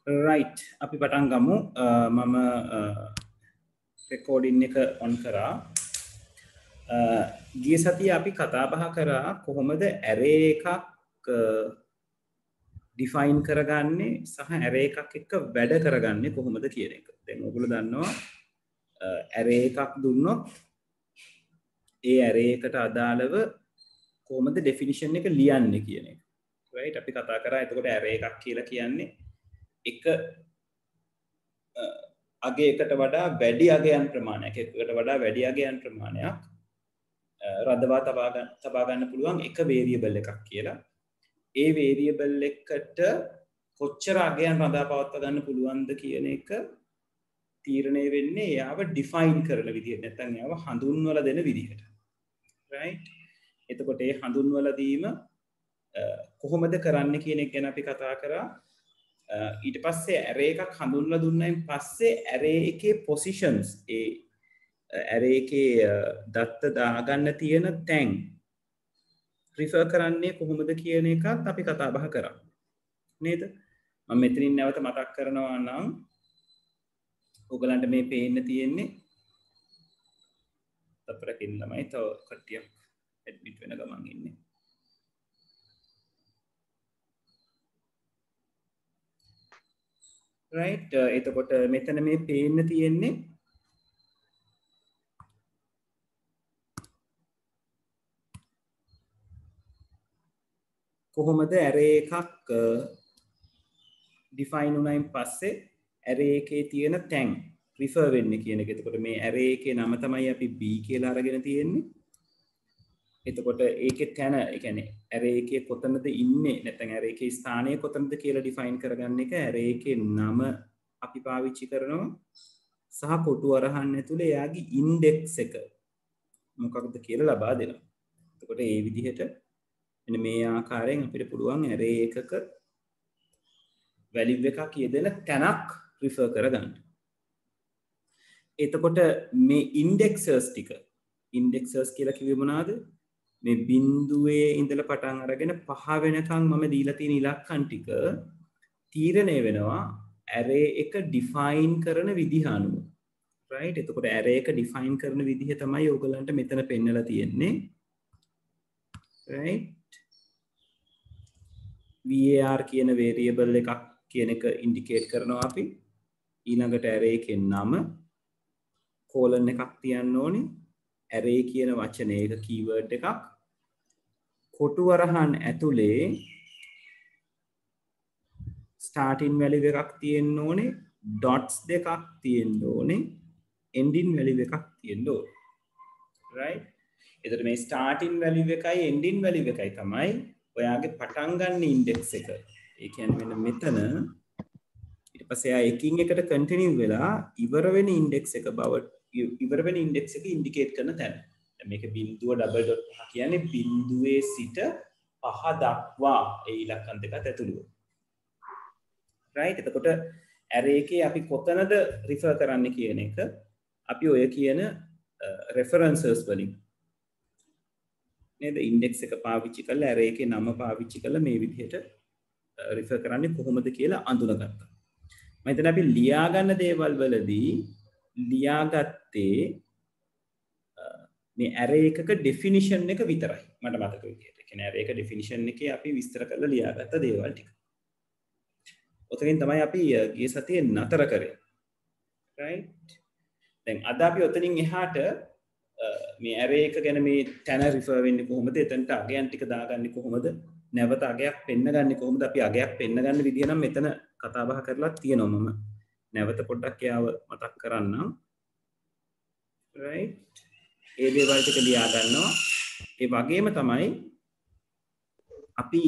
right අපි පටන් ගමු මම රෙකෝඩින් එක ඔන් කරා ගිය සතියේ අපි කතා බහ කරා කොහොමද array එකක් define කරගන්නේ සහ array එකක් එක්ක වැඩ කරගන්නේ කොහොමද කියන එක. දැන් ඔයගොල්ලෝ දන්නවා array එකක් දුන්නොත් ඒ array එකට අදාළව කොහොමද definition එක ලියන්නේ කියන එක. right අපි කතා කරා එතකොට array එකක් කියලා කියන්නේ එක අගයකට වඩා වැඩි අගයන් ප්‍රමාණයක් එකකට වඩා වැඩි අගයන් ප්‍රමාණයක් රඳවා තබා ගන්න පුළුවන් එක variable එකක් කියලා. ඒ variable එකට කොච්චර අගයන් රඳා පවත්වා ගන්න පුළුවන්ද කියන එක තීරණය වෙන්නේ එයාව define කරන විදිහට නැත්නම් එයාව හඳුන්වලා දෙන විදිහට. right එතකොට ඒ හඳුන්වලා දීම කොහොමද කරන්නේ කියන එක ගැන අපි කතා කරා. ඊට පස්සේ array එකක් හඳුන්වලා දුන්නායින් පස්සේ array එකේ positions ඒ array එකේ දත්ත දාගන්න තියෙන තැන් refer කරන්නේ කොහොමද කියන එකත් අපි කතා බහ කරා නේද? මම මෙතනින් නැවත මතක් කරනවා නම් ඔයගලන්ට මේ පේන්න තියෙන්නේ තපරකින් ළමයි තව කට්ටියක් ඇඩ්මිට් වෙන ගමන් ඉන්නේ. right එතකොට මෙතන මේ පේන්න තියෙන්නේ කොහොමද array එකක් define වුණායින් පස්සේ array එකේ තියෙන තැන් refer වෙන්නේ කියන එක. එතකොට මේ array එකේ නම තමයි අපි b කියලා අරගෙන තියෙන්නේ. එතකොට ඒකේ තැන ඒ කියන්නේ array එකේ කොතනද ඉන්නේ නැත්නම් array එකේ ස්ථානය කොතනද කියලා define කරගන්න එක array එකේ නම අපි පාවිච්චි කරනවා සහ කොටු අරහන් ඇතුලේ එයාගේ index එක මොකක්ද කියලා ලබා දෙනවා. එතකොට මේ විදිහට මෙන්න මේ ආකාරයෙන් අපිට පුළුවන් array එකක value එකක් යෙදෙන තැනක් refer කරගන්න. එතකොට මේ indexers ටික indexers කියලා කිව්වේ මොනවාද? මේ බිඳුවේ ඉඳලා පටන් අරගෙන 5 වෙනකන් මම දීලා තියෙන ඉලක්කම් ටික තීරණය වෙනවා array එක define කරන විදිහ අනුව. right එතකොට array එක define කරන විදිහ තමයි ඔයගලන්ට මෙතන පෙන්නලා තියෙන්නේ. right var කියන variable එකක් කියන එක indicate කරනවා අපි. ඊළඟට array එකේ නම colon එකක් තියන්න ඕනේ. array කියන වචනේ එක keyword එකක්. කොටු වරහන් ඇතුලේ starting value එකක් තියෙන්න ඕනේ. dots දෙකක් තියෙන්න ඕනේ. ending value එකක් තියෙන්න ඕනේ. right එතකොට මේ starting value එකයි ending value එකයි තමයි ඔයාගේ පටන් ගන්න index එක. ඒ කියන්නේ මෙන්න මෙතන ඊට පස්සේ ආ එකින් එකට continue වෙලා ඉවර වෙන index එක බව ඉවර වෙන index එක indicate කරන තැන. දැන් මේක බිඳුව double dot පහ කියන්නේ බිඳුවේ සිට පහ දක්වා ඒ ඉලක්කම් දෙකත් ඇතුළුව. right එතකොට array එකේ අපි කොතනද refer කරන්න කියන එක අපි ඔය කියන references වලින් නේද index එක පාවිච්චි කරලා array එකේ නම පාවිච්චි කරලා මේ විදිහට refer කරන්නේ කොහොමද කියලා අඳුනගත්තා. මම හිතන්නේ අපි ලියා ගන්න දේවල් වලදී ලියාගත්තේ මේ array එකක definition එක විතරයි. මට මතක විදිහට. ඒ කියන්නේ array එක definition එකේ අපි විස්තර කරලා ලියාගත්ත දේවල් ටික. ඔතනින් තමයි අපි ගිය සතියේ නතර කරේ. right දැන් අද අපි ඔතනින් එහාට මේ array එක ගැන මේ තැන refer වෙන්නේ කොහොමද? එතනට අගයන් ටික දාගන්නේ කොහොමද? නැවත අගයක් පෙන්නගන්නේ කොහොමද? අපි අගයක් පෙන්නගන්න විදිය නම් මෙතන කතා බහ කරලා තියෙනවා මම. නැවත පොඩ්ඩක් යාව මතක් කරන්නම්. right ඒ දේවල් ටික ලියා ගන්නවා. ඒ වගේම තමයි අපි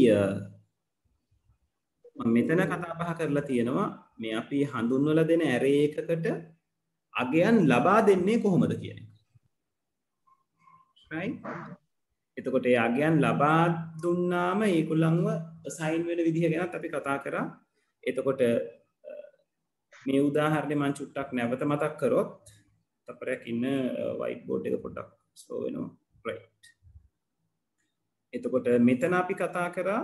මම මෙතන කතා බහ කරලා තියෙනවා මේ අපි හඳුන්වලා දෙන array එකකට අගයන් ලබා දෙන්නේ කොහොමද කියන එක. right එතකොට ඒ අගයන් ලබා දුන්නාම ඒගොල්ලන්ව assign වෙන විදිහ ගැනත් අපි කතා කරා. එතකොට මේ උදාහරණය මම චුට්ටක් නැවත මතක් කරොත් තපරයක් ඉන්න white board එක පොඩ්ඩක් slow වෙනවා. right එතකොට මෙතන අපි කතා කරා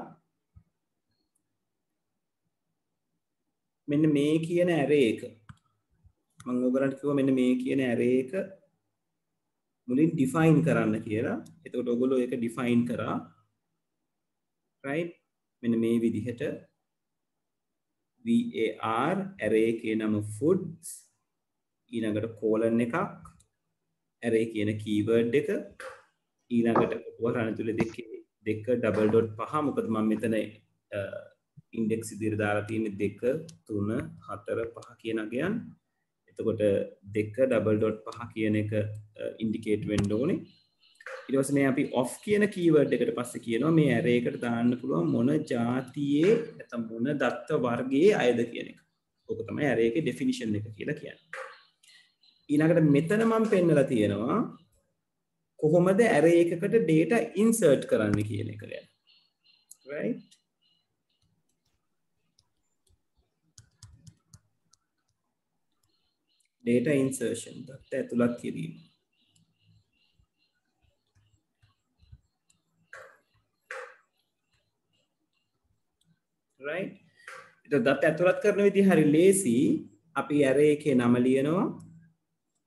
මෙන්න මේ කියන array එක මම ඔයගලන්ට කිව්වා මෙන්න මේ කියන array එක මුලින් define කරන්න කියලා. එතකොට ඔයගොල්ලෝ ඒක define කරා. right? මෙන්න මේ විදිහට var array කියන නම foods ඊළඟට colon එකක් array කියන keyword එක ඊළඟට කොටුව රණතුල දෙක double dot 5 මොකද මම මෙතන index ඉදිරියට දාලා තියෙන්නේ 2 3 4 5 කියන අගයන්. එතකොට 2 double dot 5 කියන එක indicate වෙන්න ඕනේ. ඊට පස්සේ මේ අපි off කියන keyword එකට පස්සේ කියනවා මේ array එකට දාන්න පුළුවන් මොන જાතියේ නැත්නම් මොන දත්ත වර්ගයේ අයද කියන එක. ඕක තමයි array එකේ definition එක කියලා කියන්නේ. ඊළඟට මෙතන මම පෙන්නලා තියෙනවා කොහොමද array එකකට data insert කරන්න කියන එක ගැන. right? data insertion දත්ත ඇතුළත් කිරීම. right? ඒක දත්ත ඇතුළත් කරන විදිහ හරි ලේසි. අපි array එකේ නම ලියනවා.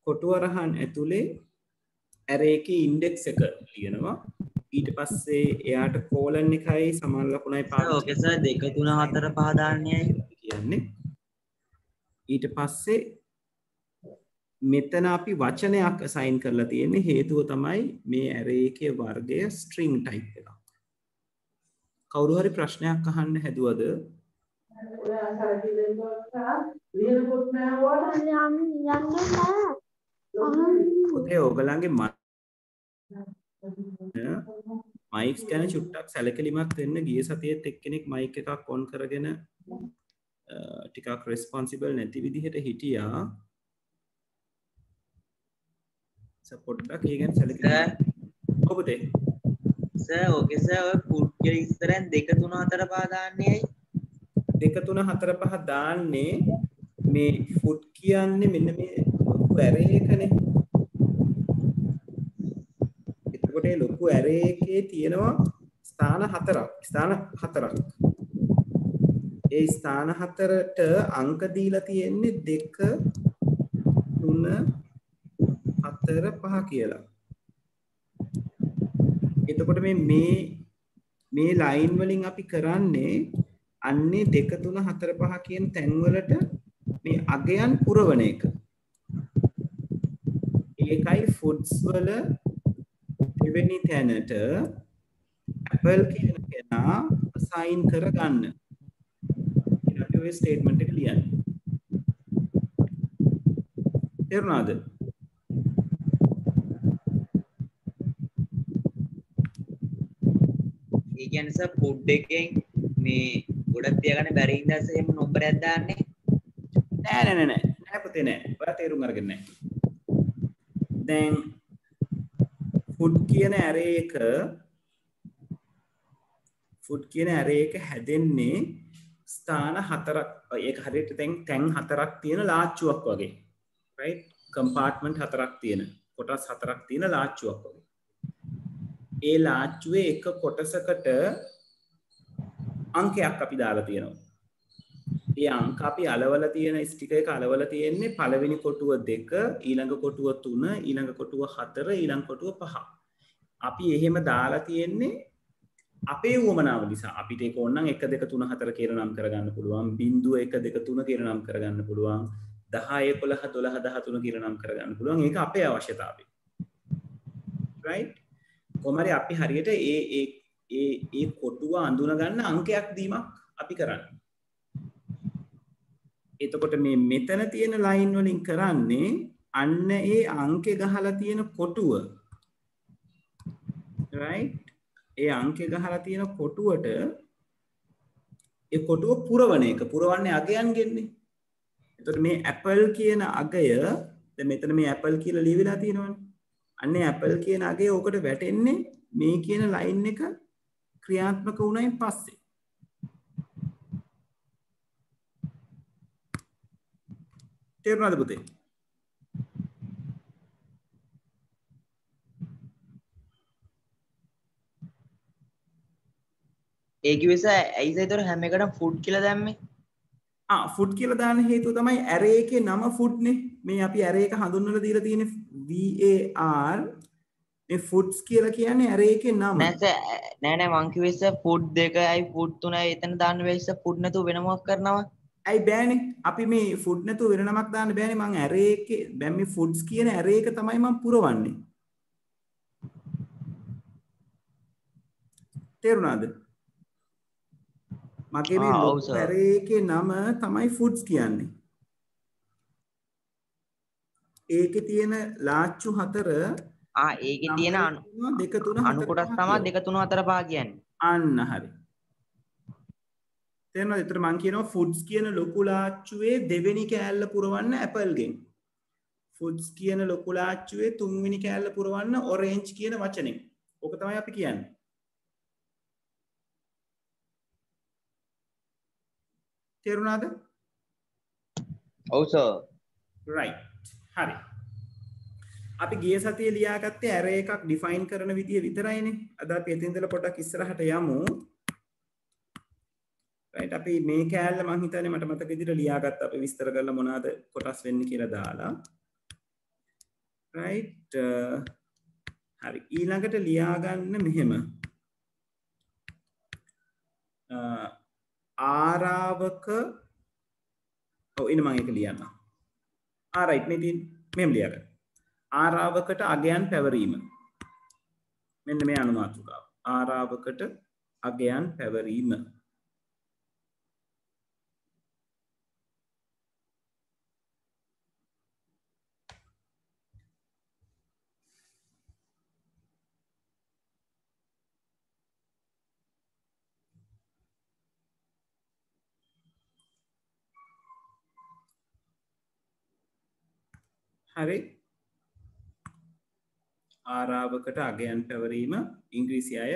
කොටුව රහන් ඇතුලේ array එකේ index එක ලියනවා. ඊට පස්සේ එයාට colon එකයි සමාන ලකුණයි පාවිච්චි. ඕකේ සර් 2 3 4 5 දාන්නේ කියන්නේ. ඊට පස්සේ මෙතන අපි වචනයක් assign කරලා තියෙන්නේ හේතුව තමයි මේ array එකේ වර්ගය string type එකක්. කවුරු හරි ප්‍රශ්නයක් අහන්න හැදුවද? ඔතේ ඔයගලන්ගේ මයික්ස් ගැන චුට්ටක් සැලකිලිමත් වෙන්න. ගිය සතියේත් එක්කෙනෙක් මයික් එකක් ඔන් කරගෙන ටිකක් responsible නැති විදිහට හිටියා. පොඩ්ඩක් ඒ ගැන සැලකිලිමත්. ඔබට සර් ඕකේ සර් ඔය ෆුඩ් කියලා ඉස්සරෙන් 2 3 4 5 දාන්නේ ඇයි? 2 3 4 5 දාන්නේ මේ ෆුඩ් කියන්නේ මෙන්න මේ array එකනේ. එතකොට මේ ලොකු array එකේ තියෙනවා ස්ථාන 4ක්. ඒ ස්ථාන 4ට අංක දීලා තියෙන්නේ 2 3 4 5 කියලා. එතකොට මේ line වලින් අපි කරන්නේ අන්නේ 2 3 4 5 කියන තැන් වලට මේ අගයන් පුරවන එක. ඒකයි foods වල දෙවෙනි තැනට apple කියන කෙනා assign කරගන්න. ඊට ඔය statement එක ලියන්න. තේරුණාද? ඒ කියන්නේ සර් ෆුඩ් එකෙන් මේ ගොඩක් තියාගන්න බැරි ඉඳලා එහෙම නම්බරයක් දාන්නේ නෑ පුතේ නෑ. ඔයා තේරුම් අරගෙන නෑ. දැන් food කියන array එක හැදෙන්නේ ස්ථාන 4ක්. ඒක හරියට තැන් 4ක් තියෙන ලාච්චුවක් වගේ. right? compartment 4ක් තියෙන කොටස් 4ක් තියෙන ලාච්චුවක් වගේ. ඒ ලාච්චුවේ එක කොටසකට අංකයක් අපි දාලා තියෙනවා. ඒ අංක අපි අලවලා තියෙන ස්ටිකර් එක අලවලා තියෙන්නේ පළවෙනි කොටුව 2, ඊළඟ කොටුව 3, ඊළඟ කොටුව 4, ඊළඟ කොටුව 5. අපි එහෙම දාලා තියෙන්නේ අපේ උවමනාව නිසා. අපිට ඒක ඕනනම් 1 2 3 4 කියලා නම් කරගන්න පුළුවන්. 0 1 2 3 කියලා නම් කරගන්න පුළුවන්. 10 11 12 13 කියලා නම් කරගන්න පුළුවන්. ඒක අපේ අවශ්‍යතාවය. right? කොහමරි අපි හරියට ඒ කොටුව අඳුන ගන්න අංකයක් දීමක් අපි කරන්නේ. එතකොට මේ මෙතන තියෙන ලයින් වලින් කරන්නේ අන්න ඒ අංකේ ගහලා තියෙන කොටුව. right? ඒ අංකේ ගහලා තියෙන කොටුවට ඒ කොටුව පුරවන එක. පුරවන්නේ අගයන්ගෙන්නේ. එතකොට මේ apple කියන අගය දැන් මෙතන මේ apple කියලා ලියවිලා තියෙනවනේ. අන්නේ apple කියන අගය ඕකට වැටෙන්නේ මේ කියන ලයින් එක ක්‍රියාත්මක වුණයින් පස්සේ. තේරුණාද පුතේ? ඒ කිව්වේ සර් ඇයි සර් ඒතර හැම එකටම ෆුඩ් කියලා දැම්මේ? ෆුඩ් කියලා දාන්න හේතුව තමයි array එකේ නම ෆුඩ් නේ. මේ අපි array එක හඳුන්වලා දීලා තියෙන්නේ var. මේ foods කියලා කියන්නේ array එකේ නම. නෑ මං කිව්වේ සර් ෆුඩ් දෙකයි ෆුඩ් තුනයි එතන දාන්න වෙයි සර් ෆුඩ් නැතුව වෙන මොකක් කරනවා? ඇයි බෑනේ. අපි මේ ෆුඩ් නැතුව වෙන නමක් දාන්න බෑනේ. මං array එකේ දැන් මේ foods කියන array එක තමයි මං පුරවන්නේ. තේරුණාද? මගේ මේ ලොකු array එකේ නම තමයි foods කියන්නේ. ඒකේ තියෙන ලාච්චු 4 ඒකේ තියෙන අණු කොටස් තමයි 2 3 4 5 කියන්නේ. අන්න හරි. තේරෙනවද? ඒතර මං කියනවා foods කියන ලොකු ලාච්චුවේ දෙවෙනි කෑල්ල පුරවන්න apple ගෙන්. foods කියන ලොකු ලාච්චුවේ තුන්වෙනි කෑල්ල පුරවන්න orange කියන වචනෙන්. ඕක තමයි අපි කියන්නේ. තේරුණාද? ඔව් සර්. right. හරි. අපි ගිය සතියේ ලියාගත්තේ array එකක් define කරන විදිය විතරයිනේ. අද අපි එතන ඉඳලා පොඩ්ඩක් ඉස්සරහට යමු. right. අපි මේ කෑල්ල මං හිතන්නේ මට මතක විදිහට ලියාගත්ත අපි විස්තර කරලා මොනවාද කොටස් වෙන්නේ කියලා දාලා. right. හරි. ඊළඟට ලියාගන්න මෙහෙම. ආරාවක ඉන්න මං එක ලියන්න. right. මේ තියෙන මෙහෙම ලියාගන්න. ආරාවකට අගයන් පැවරීම. මෙන්න මේ අනුමාතෘකාව. ආරාවකට අගයන් පැවරීම. හරි. ආරාවකට අගයන් පැවරීම ඉංග්‍රීසි අය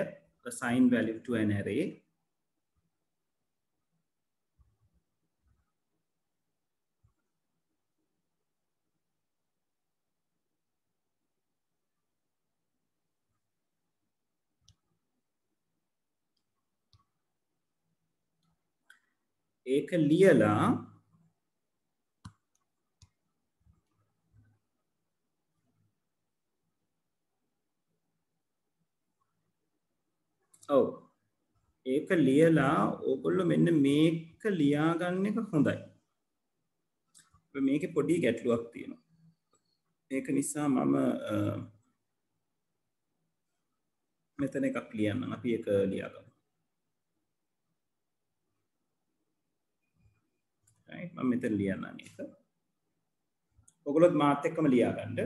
assign value to an array. ඒක ලියලා ඔව් ඒක ලියලා ඕගොල්ලෝ මෙන්න මේක ලියාගන්න එක හොඳයි. මේකේ පොඩි ගැටලුවක් තියෙනවා. ඒක නිසා මම මෙතන එකක් ලියන්නම්. අපි ඒක ලියාගමු. right මම මෙතන ලියන්නම් ඒක. ඔයගොල්ලොත් මාත් එක්කම ලියාගන්න.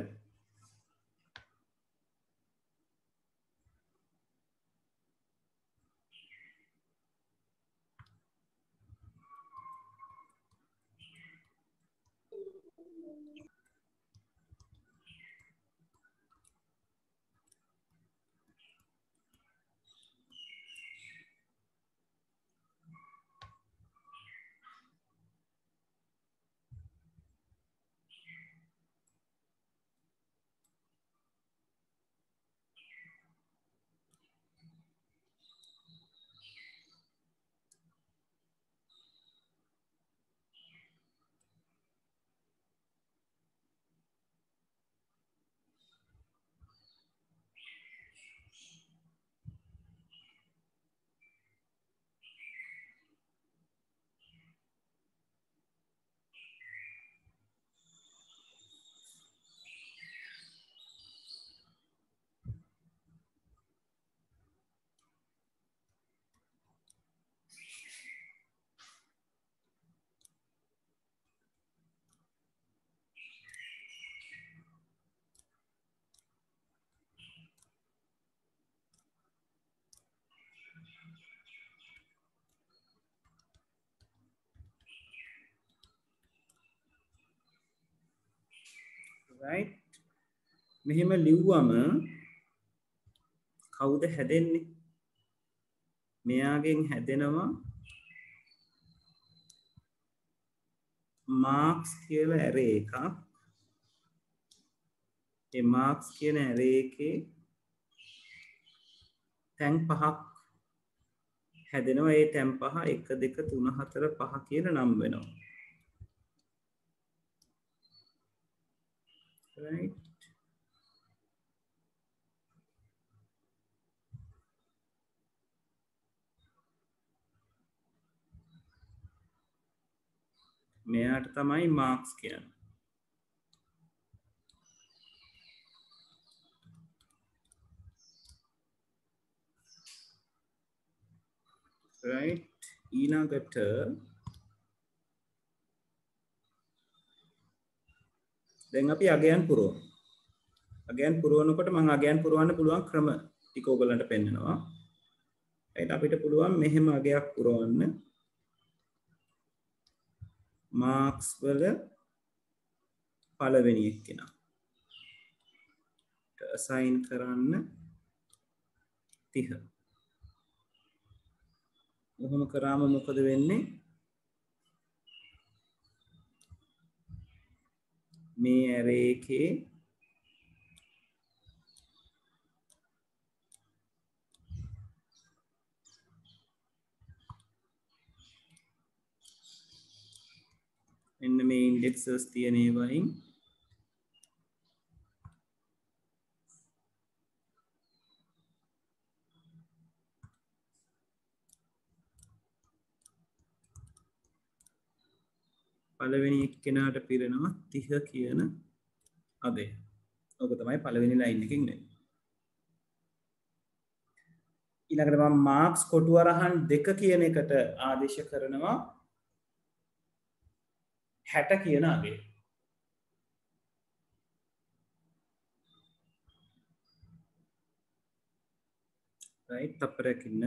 right මෙහෙම ලිව්වම කවුද හැදෙන්නේ? මෙයාගෙන් හැදෙනවා marks කියලා array එකක්. ඒ marks කියන array එකේ තැන් පහක් හැදෙනවා ඒ තැන් පහ 1 2 3 4 5 කියලා නම් වෙනවා. right මෙයාට තමයි මාක්ස් කියන්නේ. right ඊළඟට දැන් අපි අගයන් පුරවමු. අගයන් පුරවනකොට මම අගයන් පුරවන්න පුළුවන් ක්‍රම ටික ඔයගලන්ට පෙන්නනවා. right අපිට පුළුවන් මෙහෙම අගයක් පුරවන්න. මාක්ස් වල පළවෙනි එක්කෙනා assign කරන්න 30. මොහොම කරාම මොකද වෙන්නේ? මේ array එකේ එන්න මේ indexes තියෙන ඒවායින් පළවෙනි එක්කෙනාට පිරෙනවා 30 කියන අගය. ඔක තමයි පළවෙනි ලයින් එකකින් වෙන්නේ. ඊළඟට මම මාක්ස් කොටු අරහන් 2 කියන එකට ආදේශ කරනවා 60 කියන අගය. right තප්පරයක් ඉන්න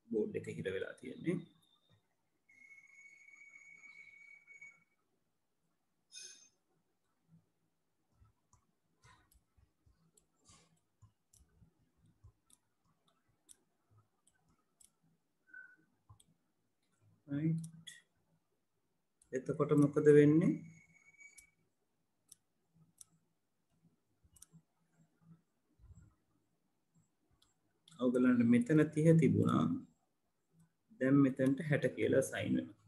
බෝඩ් එක හිර වෙලා තියෙන්නේ. right එතකොට මොකද වෙන්නේ? ඔයගලන්ට මෙතන 30 තිබුණා. දැන් මෙතනට 60 කියලා assign වෙනවා.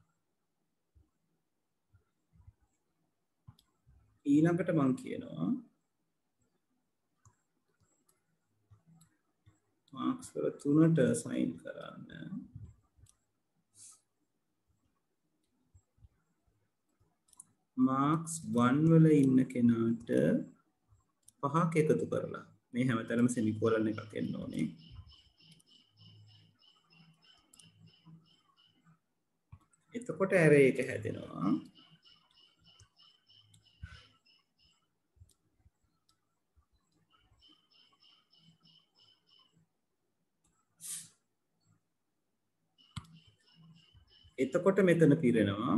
ඊළඟට මම කියනවා මාක්ස් වල 3ට assign කරන්න. මාක්ස් 1 වල ඉන්න කෙනාට 5ක් එකතු කරලා මේ හැමතැනම semicolon එකක් එන්න ඕනේ. එතකොට array එක හැදෙනවා. එතකොට මෙතන පිරෙනවා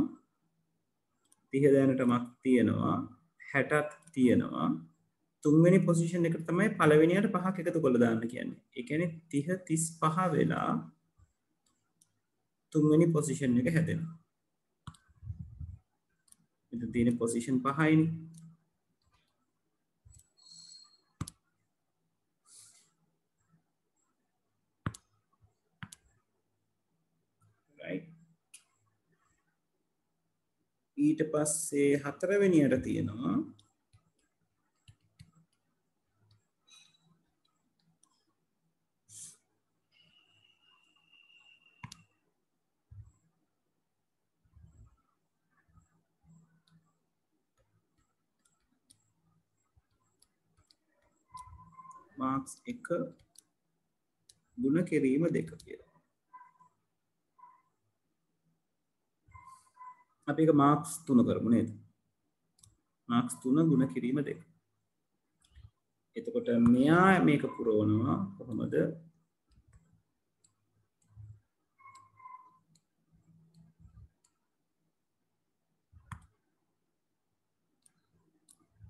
30 දැනටමක් තියෙනවා 60ක් තියෙනවා. තුන්වෙනි පොසිෂන් එකට තමයි පළවෙනියට 5ක් එකතු කරලා දාන්න කියන්නේ. ඒ කියන්නේ 30 35 වෙලා තුන්වෙනි පොසිෂන් එක හැදෙනවා. මෙතන තියෙන පොසිෂන් 5යිනේ. right ඊට පස්සේ හතරවෙනියට තියෙනවා මාක්ස් 1 ගුණ කිරීම 2 කියලා. අපි එක මාක්ස් 3 කරමු නේද? මාක්ස් 3 ගුණ කිරීම 2. එතකොට මෙයා මේක පුරවනවා කොහොමද?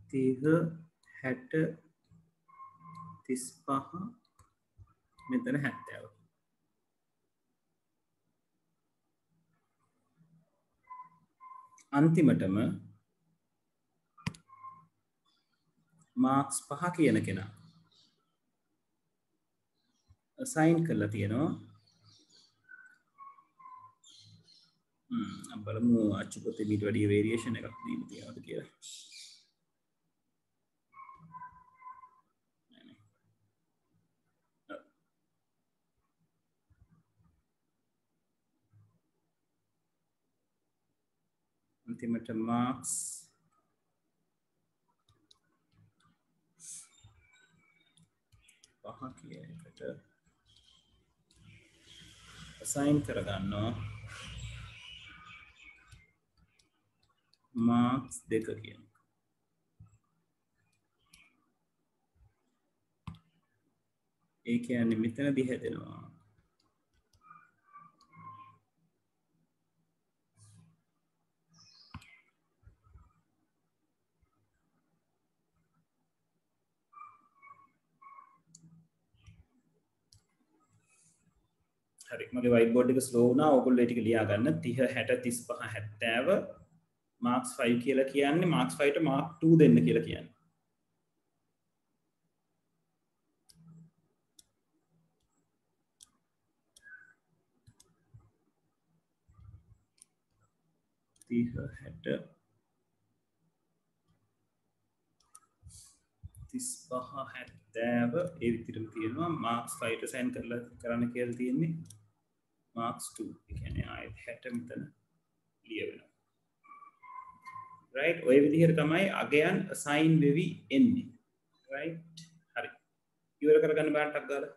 තිහ 60 35 මෙතන 70. අන්තිමටම මාක්ස් 5 කියන කෙනා assign කරලා තියෙනවා බලමු අච්චුපොතේ මීට වැඩිය වේරියේෂන් එකක් දීලා තියෙනවද කියලා. අන්තිමට මාක්ස් පහ කියන එකට assign කරගන්නවා මාක්ස් 2 කියන. ඒ කියන්නේ මෙතනදී හැදෙනවා හරි මගේ white board එක slow වුණා. ඔයගොල්ලෝ ඒ ටික ලියා ගන්න 30 60 35 70 marks 5 කියලා කියන්නේ marks 5 ට mark 2 දෙන්න කියලා කියන්නේ. හැට 35 70 ඒ විදිහටම තියෙනවා marks 5 ට assign කරන්න කියලා තියෙන්නේ marks 2. ඒ කියන්නේ ආයෙත් 60 මෙතන ලියවෙනවා. right ඔය විදිහට තමයි අගයන් assign වෙවි එන්නේ. right හරි ඉවර කරගන්න බෑන්ටක් ගාලා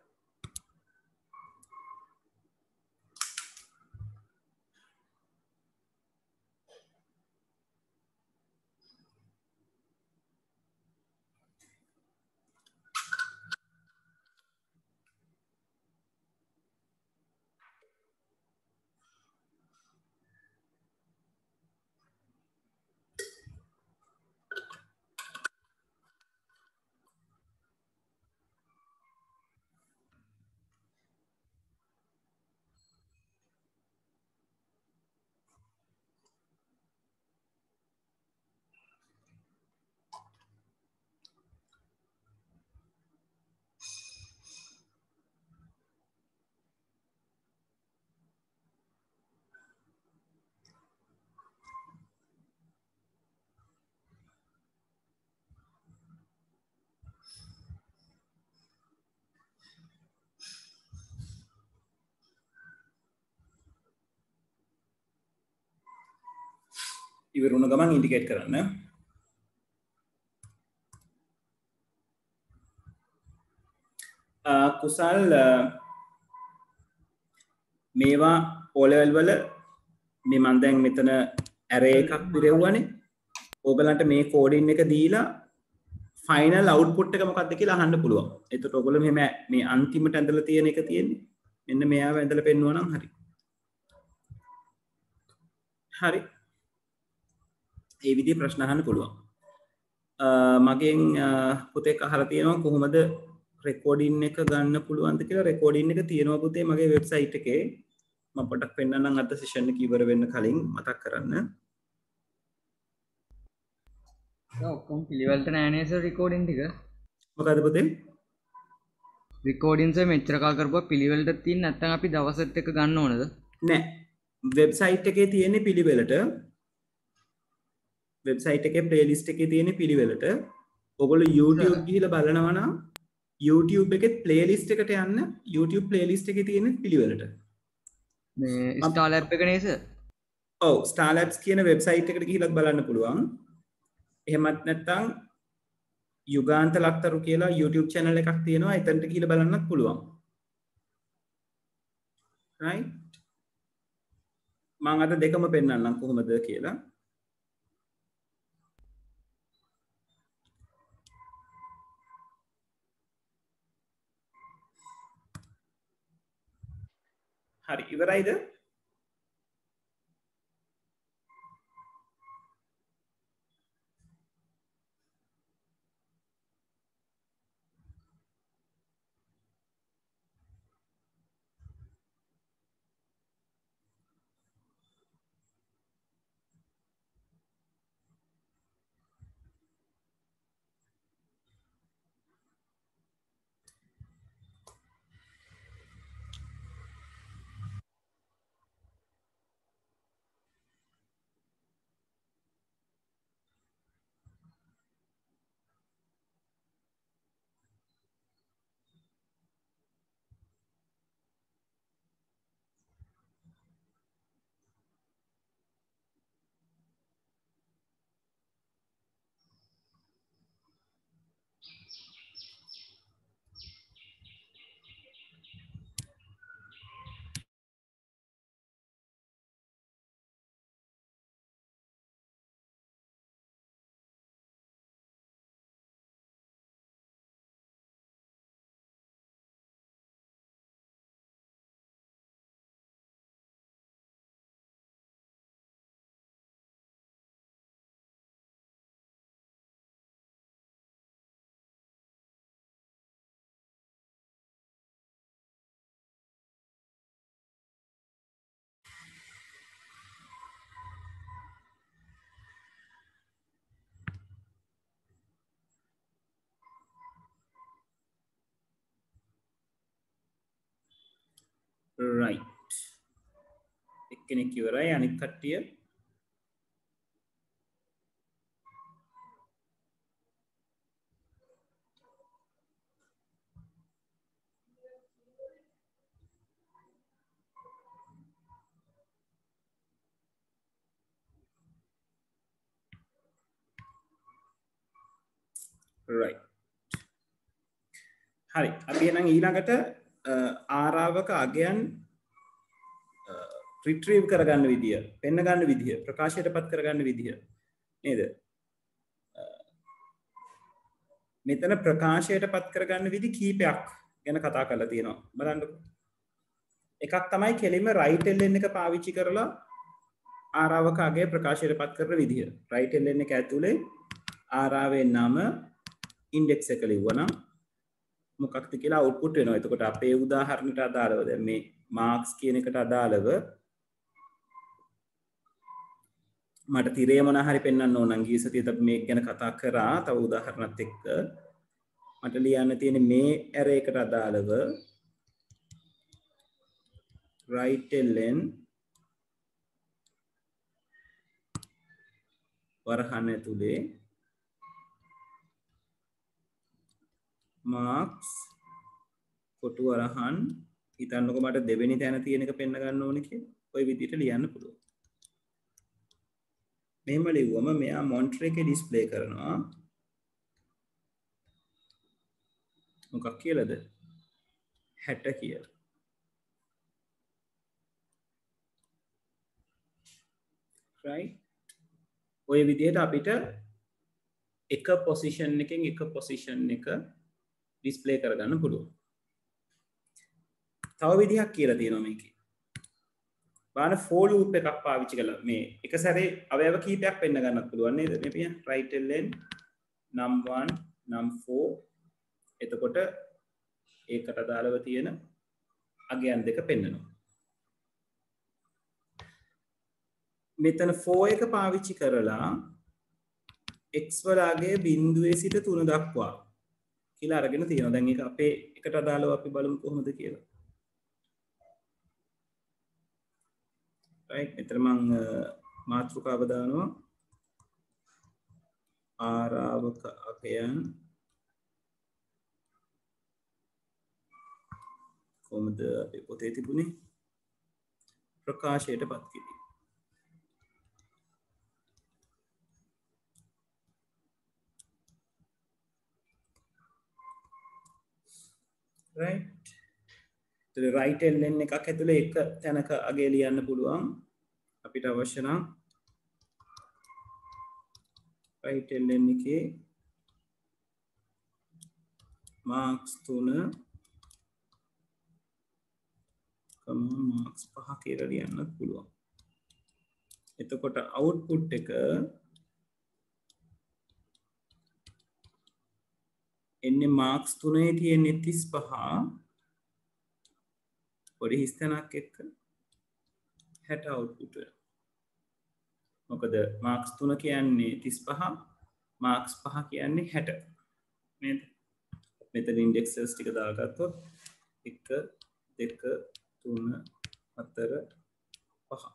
ඉවර වුණ ගමන් ඉන්ඩිකේට් කරන්න. කුසල් මේවා O level වල මේ මම දැන් මෙතන array එකක් දිරෙව්වනේ. ඕගලන්ට මේ කෝඩින් එක දීලා ෆයිනල් අවුට්පුට් එක මොකක්ද කියලා අහන්න පුළුවන්. එතකොට ඔයගොල්ලෝ මෙහෙම මේ අන්තිමට ඇඳලා තියෙන එක තියෙන්නේ. මෙන්න මෙයාව ඇඳලා පෙන්නුවා නම් හරි. හරි. ඒ විදිහේ ප්‍රශ්න අහන්න පුළුවන්. මගෙන් පුතෙක් අහලා තියෙනවා කොහොමද රෙකෝඩින් එක ගන්න පුළුවන්ද කියලා. රෙකෝඩින් එක තියෙනවා පුතේ මගේ වෙබ්සයිට් එකේ. මම පොඩ්ඩක් පෙන්නන්නම් අද සෙෂන් එක ඉවර වෙන්න කලින් මතක් කරන්න. ඔක්කොම පිළිවෙලට නෑනේ සර් රෙකෝඩින් ටික. මොකද පුතේ? රෙකෝඩින් සර් මෙච්චර කල් කරපුවා පිළිවෙලට තියෙන නැත්නම් අපි දවසට එක ගන්න ඕනද? නෑ. වෙබ්සයිට් එකේ තියෙන පිළිවෙලට වෙබ්සයිට් එකේ ප්ලේලිස්ට් එකේ තියෙන පිළිවෙලට ඔයගොල්ලෝ YouTube ගිහිල්ලා බලනවා නම් YouTube එකේ ප්ලේලිස්ට් එකට යන්න YouTube ප්ලේලිස්ට් එකේ තියෙන පිළිවෙලට මේ ස්ටාර් ලැබ් එක නේද? ඔව් ස්ටාර් ලැබ්ස් කියන වෙබ්සයිට් එකට ගිහිල්ලා බලන්න පුළුවන්. එහෙමත් නැත්නම් යුගාන්ත ලක්තරු කියලා YouTube channel එකක් තියෙනවා. එතනට ගිහිල්ලා බලන්නත් පුළුවන්. right මම අද දෙකම පෙන්නන්නම් කොහොමද කියලා. හරි ඉවරයිද? එක්කෙනෙක් ඉවරයි අනිත් කට්ටිය right හරි අපි එහෙනම් ඊළඟට ආරාවක අගයන් රිට්‍රීව් කරගන්න විදිය පෙන්න ගන්න විදිය ප්‍රකාශයටපත් කරගන්න විදිය නේද මෙතන ප්‍රකාශයටපත් කරගන්න විදි කීපයක් ගැන කතා කරලා තියෙනවා බලන්නකෝ එකක් තමයි කෙලින්ම right ln එක පාවිච්චි කරලා ආරාවක අගය ප්‍රකාශයටපත් කරන විදිය right ln එක ඇතුලේ ආරාවේ නම ඉන්ඩෙක්ස් එක ලිව්වනම් මොකක්ද කියලා අවුට්පුට් වෙනවා. එතකොට අපේ උදාහරණයට අදාළව දැන් මේ මාක්ස් කියන එකට අදාළව මට තිරේ මොන හරි පෙන්වන්න ඕන නම් ගිය සතියේත් අපි මේක ගැන කතා කරා. තව උදාහරණත් එක්ක මට ලියන්න තියෙන්නේ මේ array එකට අදාළව right ln වරහන් ඇතුලේ marks කොටු වරහන් හිතන්නකො මට දෙවෙනි තැන තියෙන එක පෙන්න ගන්න ඕනේ කියලා. ওই විදිහට ලියන්න පුළුවන්. මෙහෙම ලිව්වම මෙයා මොන්ටර් එකේ ඩිස්ප්ලේ කරනවා. මොකක් කියලාද? 60 කියලා. right ඔය විදිහට අපිට එක පොසිෂන් එකෙන් එක පොසිෂන් එක ඩිස්ප්ලේ කරගන්න පුළුවන්. තව විදිහක් කියලා තියෙනවා මේකේ. බලන්න for loop එකක් පාවිච්චි කළා. මේ එක සැරේ අවයව කීපයක් පෙන්න ගන්නත් පුළුවන් නේද? මේ පිය right ln num1 num4 එතකොට ඒකට අදාළව තියෙන අගයන් දෙක පෙන්නනවා. මෙතන for එක පාවිච්චි කරලා x වල අගය බිඳුවේ සිට 3 දක්වා කියලා අරගෙන තියෙනවා. දැන් ඒක අපේ එකට අදාළව අපි බලමු කොහොමද කියලා. right මෙතන මම මාතෘකාව දානවා ආරාවක අගයන් කොහොමද අපේ පොතේ තිබුණේ ප්‍රකාශයටපත් කිරීම. right right ln එකක් ඇතුලේ එක තැනක අගය ලියන්න පුළුවන් අපිට අවශ්‍ය නම් right ln එකේ marks 3 marks 5 කියලා ලියන්නත් පුළුවන්. එතකොට output එක එන්නේ marks 3 තියෙන්නේ 35 පොඩි හිස්තැනක් එක්ක 60 output වෙනවා. මොකද marks 3 කියන්නේ 35 marks 5 කියන්නේ 60 නේද? මෙතන indexes ටික දාගත්තොත් 1 2 3 4 5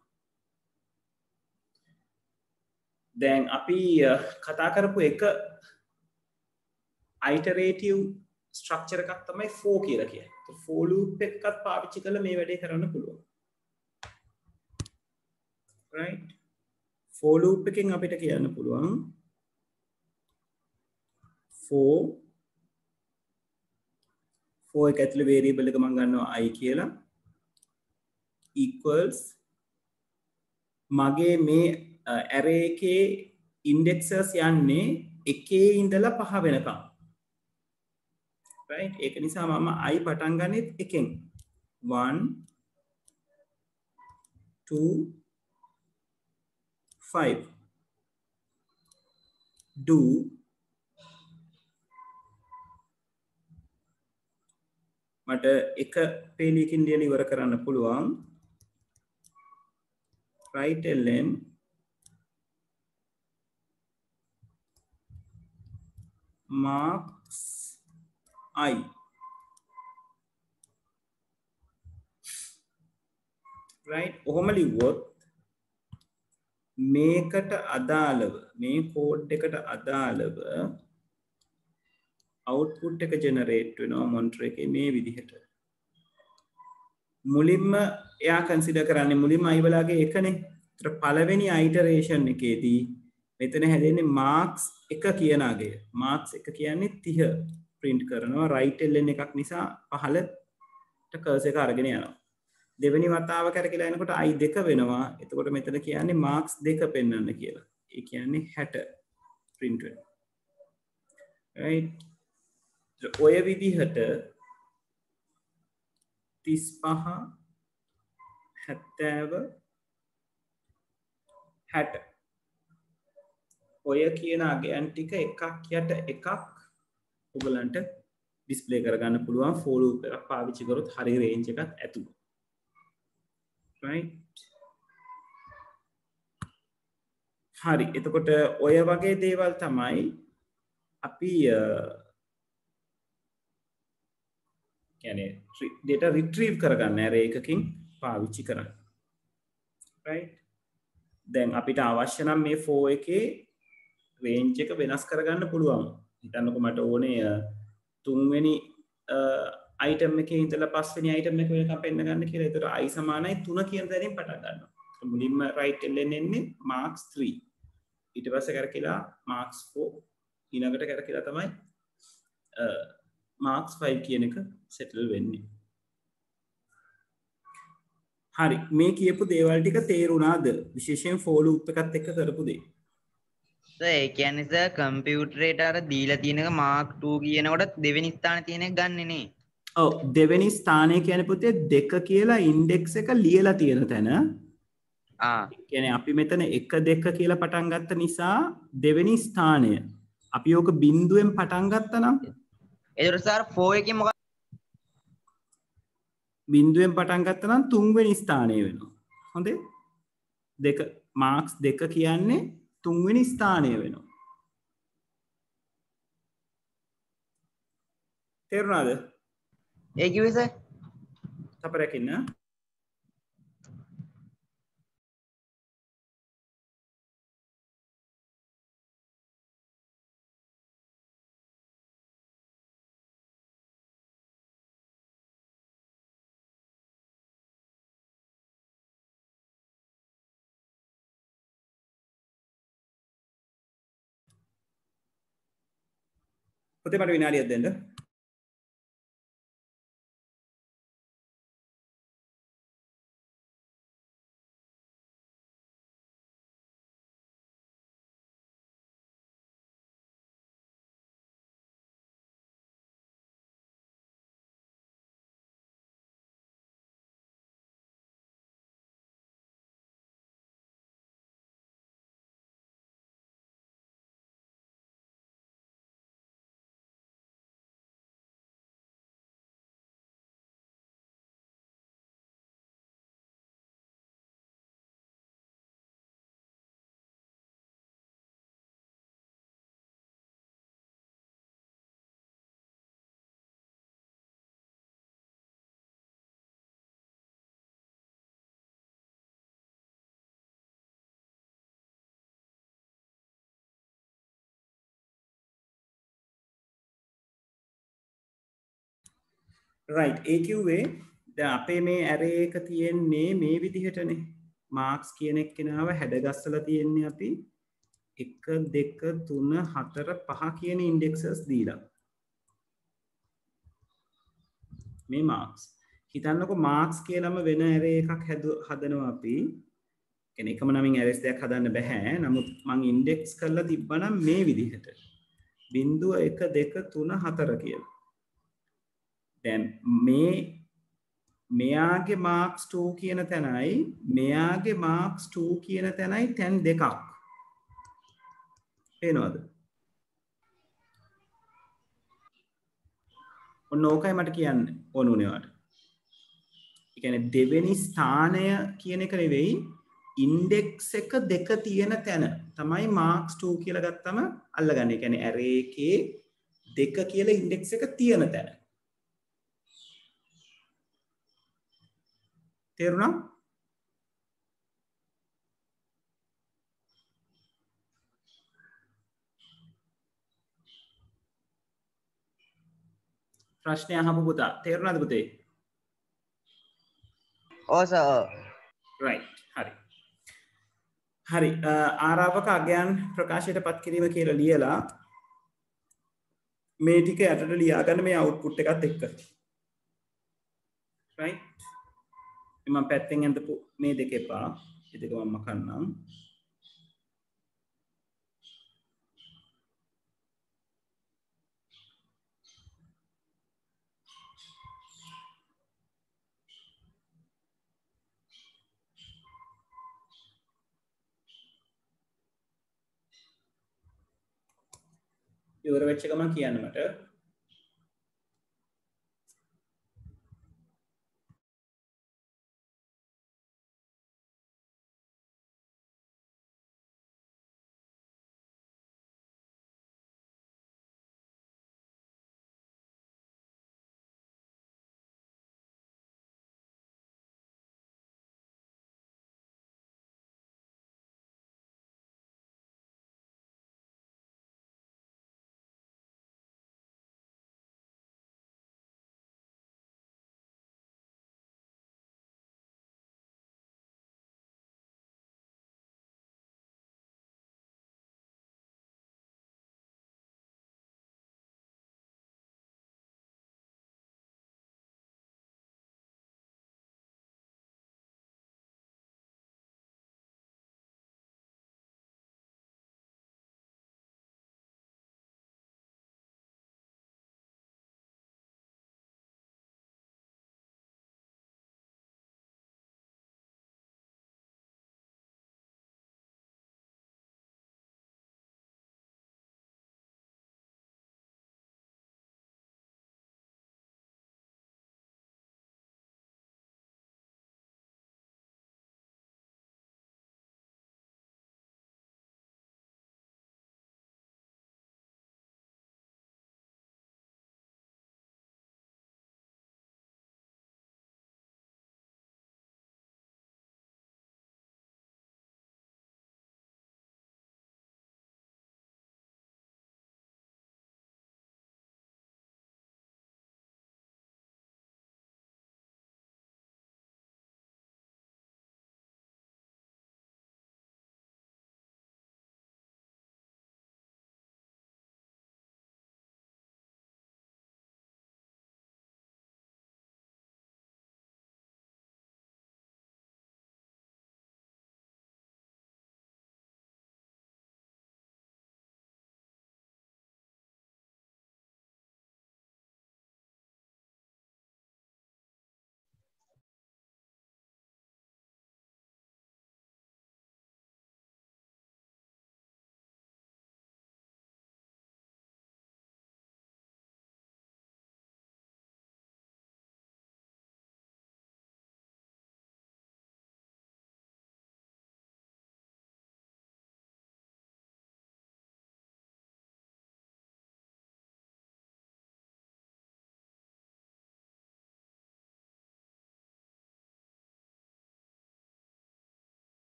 දැන් අපි කතා කරපු එක iterative structure එකක් තමයි for කියලා කියන්නේ. for loop එකක් පාවිච්චි කරලා මේ වැඩේ කරන්න පුළුවන්. right for loop එකෙන් අපිට කියන්න පුළුවන් for එක ඇතුලේ variable එක මම ගන්නවා I කියලා equals මගේ මේ array එකේ indexes යන්නේ 1 ඉඳලා 5 වෙනකම්. right ඒක නිසා මම I පටන් ගන්නෙත් එකෙන් 1 2 5 do මට එක පේලියකින් ලියලා ඉවර කරන්න පුළුවන් right ln marks I right ඔහොම ලිව්වොත් මේකට අදාළව මේ කෝඩ් එකට අදාළව output එක generate වෙනවා monitor එකේ මේ විදිහට මුලින්ම එයා consider කරන්නේ මුලින්ම අයිවලාගේ එකනේ. ඒතර පළවෙනි iteration එකේදී මෙතන හැදෙන්නේ marks 1 කියන අගය. marks 1 කියන්නේ 30 print කරනවා right ln එකක් නිසා පහළට cursor එක අරගෙන යනවා. දෙවෙනි වතාව කරකලා එනකොට i 2 වෙනවා. එතකොට මෙතන කියන්නේ marks 2 පෙන්වන්න කියලා. ඒ කියන්නේ 60 print වෙනවා. right ඔය විදිහට 35 70 60 ඔය කියන අගයන් ටික එකක් යට එකක් ඔයගලන්ට ඩිස්ප්ලේ කරගන්න පුළුවන් for loop එකක් පාවිච්චි කරොත් හරි රේන්ජ් එකක් ඇතුළු. right හරි එතකොට ඔය වගේ දේවල් තමයි අපි කියන්නේ data retrieve කරගන්න array එකකින් පාවිච්චි කරන්න. right දැන් අපිට අවශ්‍ය නම් මේ for එකේ range එක වෙනස් කරගන්න පුළුවන්. හිතන්නකො මට ඕනේ තුන්වෙනි item එකේ ඉඳලා පස්වෙනි item එක වෙනකම් පෙන්න ගන්න කියලා. ඒතර i සමානයි 3 කියන තැනින් පටන් ගන්නවා. මුලින්ම right ln එන්නේ marks 3. ඊට පස්සේ කරකිලා marks 4 ඊළඟට කරකිලා තමයි marks 5 කියන එක settle වෙන්නේ. හරි මේ කියපු දේවල් ටික තේරුණාද? විශේෂයෙන් for loop එකත් එක්ක කරපු දේ. ඒ කියන්නේ සර් කම්පියුටරේට අර දීලා තියෙන එක මාක් 2 කියනකොට දෙවෙනි ස්ථානේ තියෙන එක ගන්නෙ නේ. ඔව් දෙවෙනි ස්ථානය කියන්නේ පුතේ 2 කියලා ඉන්ඩෙක්ස් එක ලියලා තියෙන තැන. කියන්නේ අපි මෙතන 1 2 කියලා පටන් ගත්ත නිසා දෙවෙනි ස්ථානය. අපි ඕක බිඳුවෙන් පටන් ගත්තා නම් ඒතර සර් 4 එකේ මොකක්ද? බිඳුවෙන් පටන් ගත්තා නම් තුන්වෙනි ස්ථානය වෙනවා. හොඳේ? 2 මාක්ස් 2 කියන්නේ තුන්වෙනි ස්ථානය වෙනවා. තේරුණාද? ඒ කිව්වේ සර්? තපරයක් ඉන්න. පුතේ මට විනාඩියක් දෙන්න. right ඒ කිව්වේ දැන් අපේ මේ array එක තියෙන්නේ මේ විදිහටනේ. marks කියන එක්කෙනාව හැඩගස්සලා තියෙන්නේ අපි 1 2 3 4 5 කියන indexes දීලා. මේ marks හිතන්නකො marks කියලාම වෙන array එකක් හදනවා අපි. කියන්නේ එකම නමින් arrays දෙකක් හදන්න බෑ. නමුත් මම index කරලා තිබ්බනම් මේ විදිහට 0 1 2 3 4 කියලා. දැන් මෙයාගේ marks 2 කියන තැනයි මෙයාගේ marks 2 කියන තැනයි තැන් දෙකක්. පේනවද? ඔන්න ඕකයි මට කියන්න ඕනුනේ ඔයාලට. ඒ කියන්නේ දෙවෙනි ස්ථානය කියන එක නෙවෙයි ඉන්ඩෙක්ස් එක දෙක තියෙන තැන තමයි marks 2 කියලා ගත්තම අල්ලගන්නේ. ඒ කියන්නේ array එකේ දෙක කියලා ඉන්ඩෙක්ස් එක තියෙන තැන. තේරුණා? ප්‍රශ්නය අහපු පුතා තේරුණාද පුතේ? ඔව් සර්. right හරි. හරි ආරාපක අගයන් ප්‍රකාශයට පත් කිරීම කියලා ලියලා මේ ටික යටට ලියාගන්න මේ අවුට්පුට් එකත් එක්ක. right මම පැත්තෙන් ඇඳපු මේ දෙක එපා. මේ දෙක මම කන්නම්. ඉවර වෙච්ච ගමන් කියන්න මට.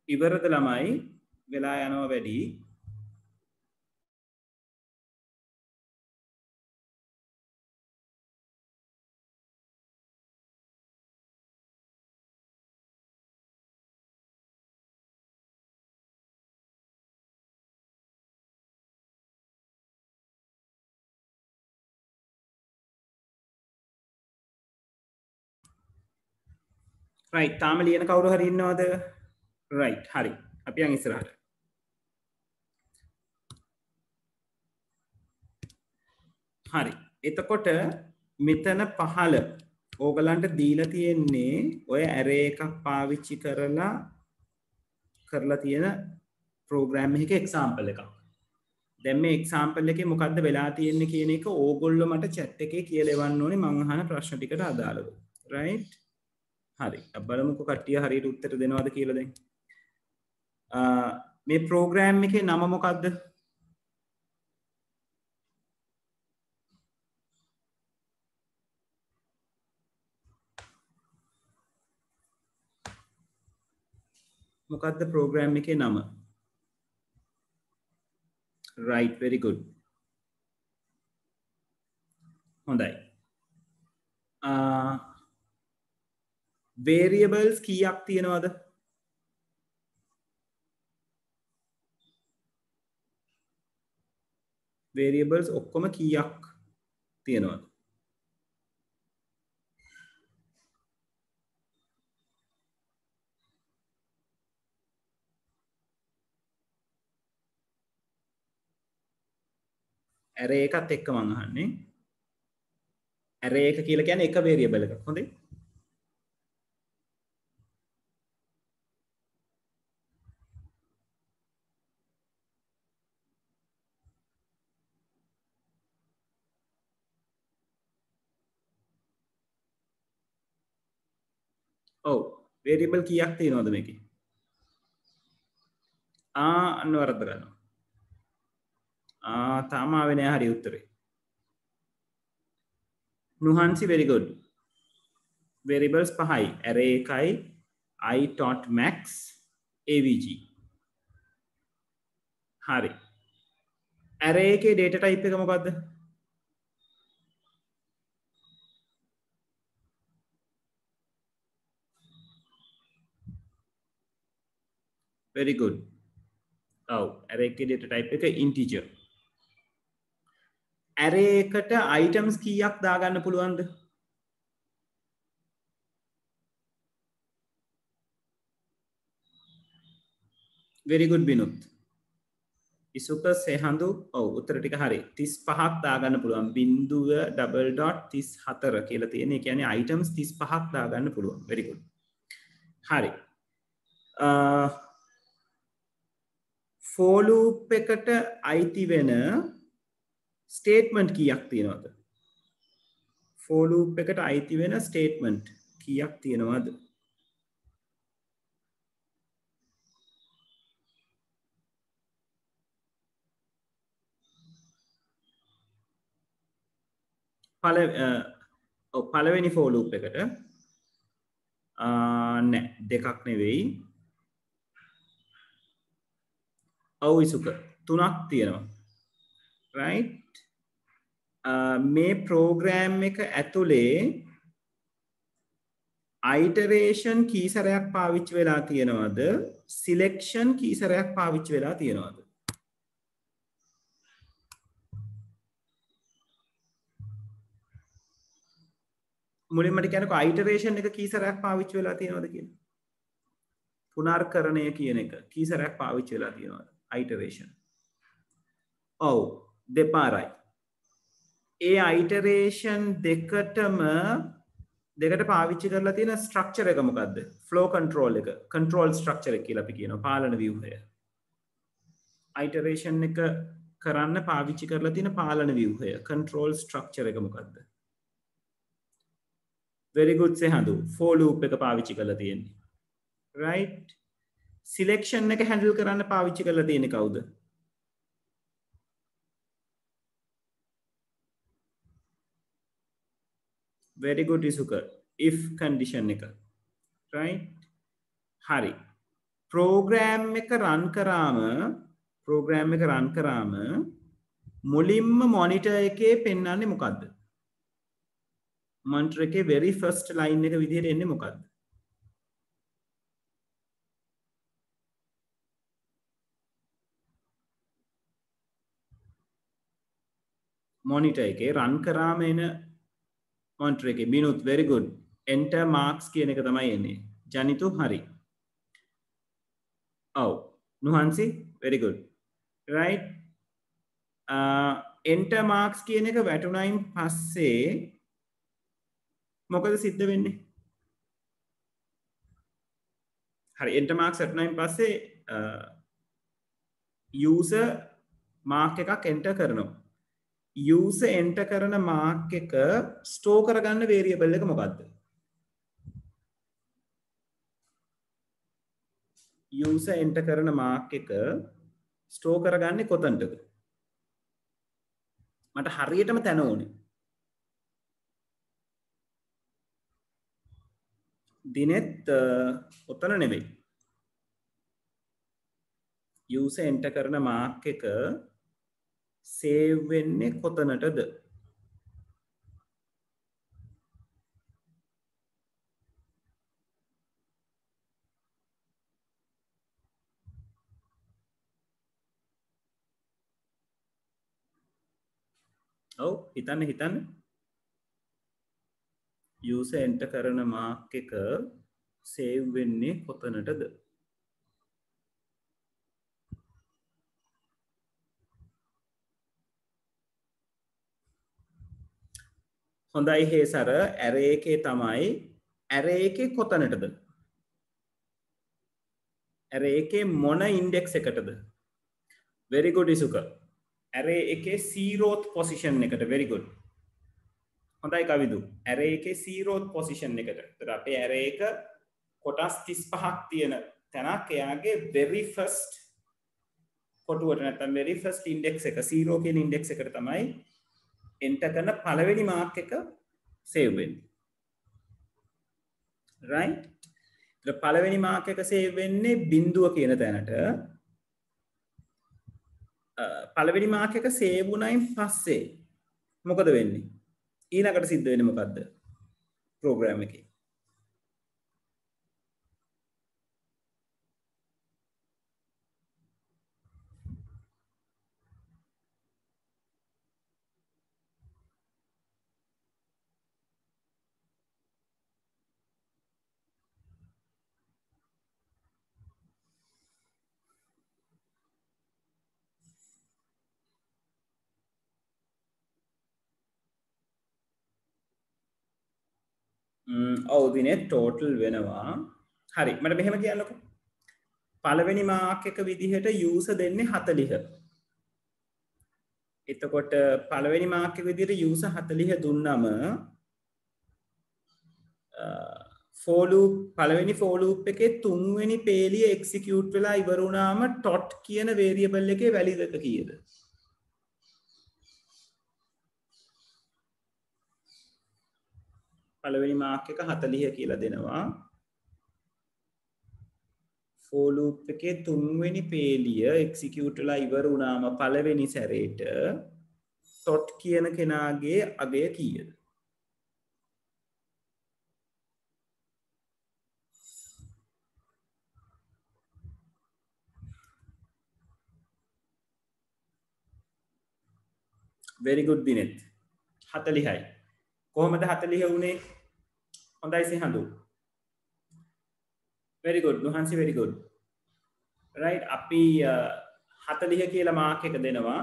ඉවරද ළමයි වෙලා යනවා වැඩි right තාම ලියන කවුරු හරි ඉන්නවද right හරි අපි යන් ඉස්සරහට හරි එතකොට මෙතන පහළ ඕගලන්ට දීලා තියෙන්නේ ඔය array එකක් පාවිච්චි කරලා තියෙන program එකක example එකක් දැන් මේ example එකේ මොකද්ද වෙලා තියෙන්නේ කියන එක ඕගොල්ලෝ මට chat එකේ කියලා එවන්න ඕනේ මම අහන ප්‍රශ්න ටිකට අදාළව right හරි බලමුකෝ කට්ටිය හරියට උත්තර දෙනවද කියලා දැන් මේ program එකේ නම මොකද්ද මොකද්ද program එකේ නම right very good හොඳයි variables කීයක් තියෙනවද variables ඔක්කොම කීයක් තියෙනවද array එකත් එක්ක මම අහන්නේ array එක කියලා කියන්නේ එක variable එකක් හොඳේ ඔව් variable කීයක් තියෙනවද මේකේ අන්න වරද්ද ගන්නවා තාම ආවේ නෑ හරි උත්තරේ නුහන්සි very good variables පහයි array එකයි I dot max avg හරි array එකේ data type එක මොකද්ද very good ඔව් array එකේ data type එක integer array එකට items කීයක් දාගන්න පුළුවන්ද very good විනුත් ඉසුක සෙහඳු ඔව් උත්තර ටික හරි 35ක් දාගන්න පුළුවන් බිංදුව ඩබල් ඩොට් 34 කියලා තියෙන. ඒ කියන්නේ items 35ක් දාගන්න පුළුවන්. very good හරි for loop එකට අයිති වෙන statement කීයක් තියෙනවද for loop එකට අයිති වෙන statement කීයක් තියෙනවද පළවෙනි for loop එකට නෑ දෙකක් නෙවෙයි ඔව් ඉසුක තුනක් තියෙනවා right මේ program එක ඇතුලේ iteration කී සැරයක් පාවිච්චි වෙලා තියෙනවද selection කී සැරයක් පාවිච්චි වෙලා තියෙනවද මුලින්ම කියනකො iteration එක කී සැරයක් පාවිච්චි වෙලා තියෙනවද කියලා පුනර්කරණය කියන එක කී සැරයක් පාවිච්චි වෙලා තියෙනවද iteration ඔව් දෙපාරයි ඒ iteration දෙකට පාවිච්චි කරලා තියෙන ස්ට්‍රක්චර් එක මොකද්ද flow control එක control structure එක කියලා අපි කියනවා පාලන ව්‍යුහය iteration එක කරන්න පාවිච්චි කරලා තියෙන පාලන ව්‍යුහය control structure එක මොකද්ද very good සෙහඳු for loop එක පාවිච්චි කරලා තියෙන්නේ right selection එක handle කරන්න පාවිච්චි කරලා තියෙන්නේ කවුද very good isuka if condition එක right hari ප්‍රෝග්‍රෑම් එක රන් කරාම මුලින්ම මොනිටර් එකේ පෙන්වන්නේ මොකද්ද? මොනිටර් එකේ very first line එක විදිහට එන්නේ මොකද්ද? මොනිටර් එකේ රන් කරාම එන මොනිටර් එකේ බිනුත් very good enter marks කියන එක තමයි එන්නේ. ජනිතු හරි. ඔව්. නුහන්සි very good. right. enter marks කියන එක වැටුණයින් පස්සේ මොකද සිද්ධ වෙන්නේ? හරි enter marks වැටුණයින් පස්සේ user mark එකක් enter කරනවා. user enter කරන mark එක store කරගන්න variable එක මොකද්ද? user enter කරන mark එක store කරගන්නේ කොතනද? මට හරියටම තැන ඕනේ. දිනෙත් ඔතන නෙවෙයි. user enter කරන mark එක save වෙන්නේ කොතනටද? ඔව් හිතන්න user enter කරන mark එක save වෙන්නේ කොතනටද? හොඳයි හේසර array එකේ තමයි array එකේ කොතනටද? array එකේ මොන index එකටද? very good isuka. array එකේ 0th position එකට very good. හොඳයි කවිදු. array එකේ 0th position එකට. ඒතර අපේ array එක කොටස් 35ක් තියෙන තැනක් එයාගේ very first කොටුවට නැත්නම් very first index එක 0 කියන index එකට තමයි enter කරන පළවෙනි mark එක save වෙන්නේ. right. ඒතර පළවෙනි mark එක save වෙන්නේ බිඳුව කියන තැනට. පළවෙනි mark එක save වුණයින් පස්සේ මොකද වෙන්නේ? ඊළඟට සිද්ධ වෙන්නේ මොකද්ද? program එකේ. ඔව් දිනේ total වෙනවා. හරි මට මෙහෙම කියන්නකෝ. පළවෙනි මාක් එක විදිහට user දෙන්නේ 40. එතකොට පළවෙනි මාක් එක විදිහට user 40 දුන්නම for loop පළවෙනි for loop එකේ තුන්වෙනි පේලිය execute වෙලා ඉවර වුණාම tot කියන variable එකේ value එක කීයද? පළවෙනි මාක් එක 40 කියලා දෙනවා. for loop එකේ තුන්වෙනි පේලිය execute වෙලා ඉවර වුණාම පළවෙනි සැරේට tot කියන කෙනාගේ අගය කීයද? very good දිනෙත් 40යි. කොහොමද 40 වුනේ? හොඳයි සිහඳු. very good නුහන්සි very good. right අපි 40 කියලා මාක් එක දෙනවා.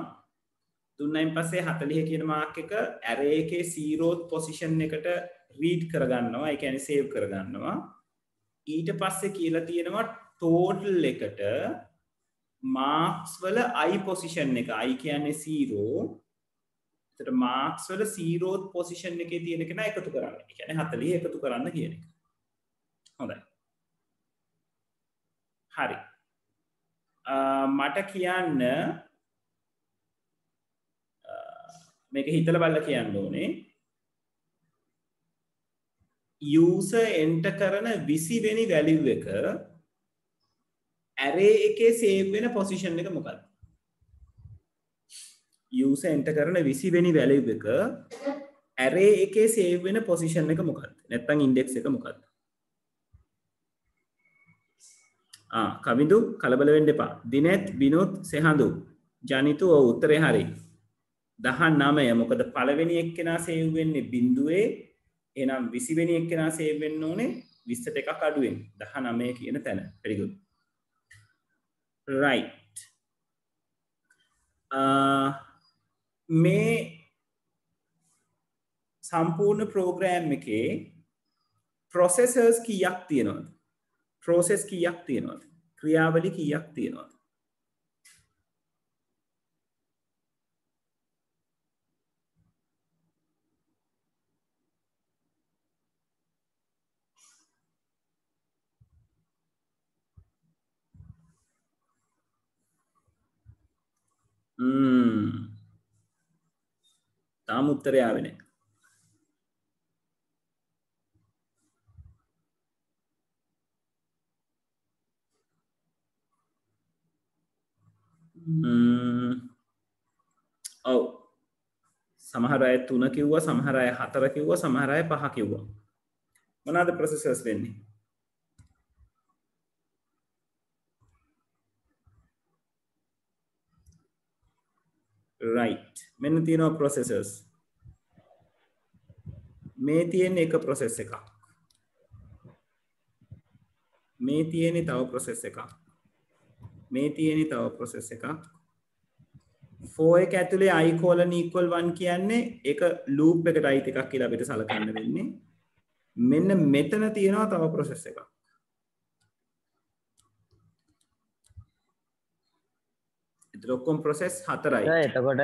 දුන්නයින් පස්සේ 40 කියන මාක් එක array එකේ 0th position එකට read කරගන්නවා. ඒ කියන්නේ save කරගන්නවා. ඊට පස්සේ කියලා තියෙනවා total එකට marks වල I position එක. I කියන්නේ 0. එතකොට marks වල 0th position එකේ තියෙන කෙනා එකතු කරන්න. ඒ කියන්නේ 40 එකතු කරන්න කියන එක. හොඳයි. හරි. මට කියන්න මේක හිතලා බලලා කියන්න ඕනේ. user enter කරන 20 වෙනි value එක array එකේ save වෙන position එක මොකක්ද? user enter කරන 20 වෙනි value එක array එකේ save වෙන position එක මොකක්ද? නැත්නම් index එක මොකක්ද? කවිඳු කලබල වෙන්න එපා. දිනෙත් විනෝත් සෙහඳු ජනිතු ඔව් උත්තරේ හරි. 19 මොකද පළවෙනි එක්කෙනා save වෙන්නේ බිඳුවේ එහෙනම් 20 වෙනි එක්කෙනා save වෙන්න ඕනේ 20ට එකක් අඩුවෙන් 19 කියන තැන. very good. right. මේ සම්පූර්ණ ප්‍රෝග්‍රෑම් එකේ processors කීයක් තියෙනවද? process කීයක් තියෙනවද? ක්‍රියාවලි කීයක් තියෙනවද? තාම උත්තරය ආවේ නැහැ. ඔව් සමහර අය 3 කිව්වා, සමහර අය 4 කිව්වා, සමහර අය 5 කිව්වා. මොනවාද processors වෙන්නේ? right. මෙන්න තියෙනවා processors. මේ තියෙන එක process එකක්. මේ තියෙන තව process එකක්. මේ තියෙන තව process එකක්. for එක ඇතුලේ I colon equal 1 කියන්නේ ඒක loop එකට අයිති එකක් කියලා අපිට සලකන්න වෙන්නේ. මෙන්න මෙතන තියෙනවා තව process එකක්. ඒතර ඔක්කොම process 4යි. එතකොට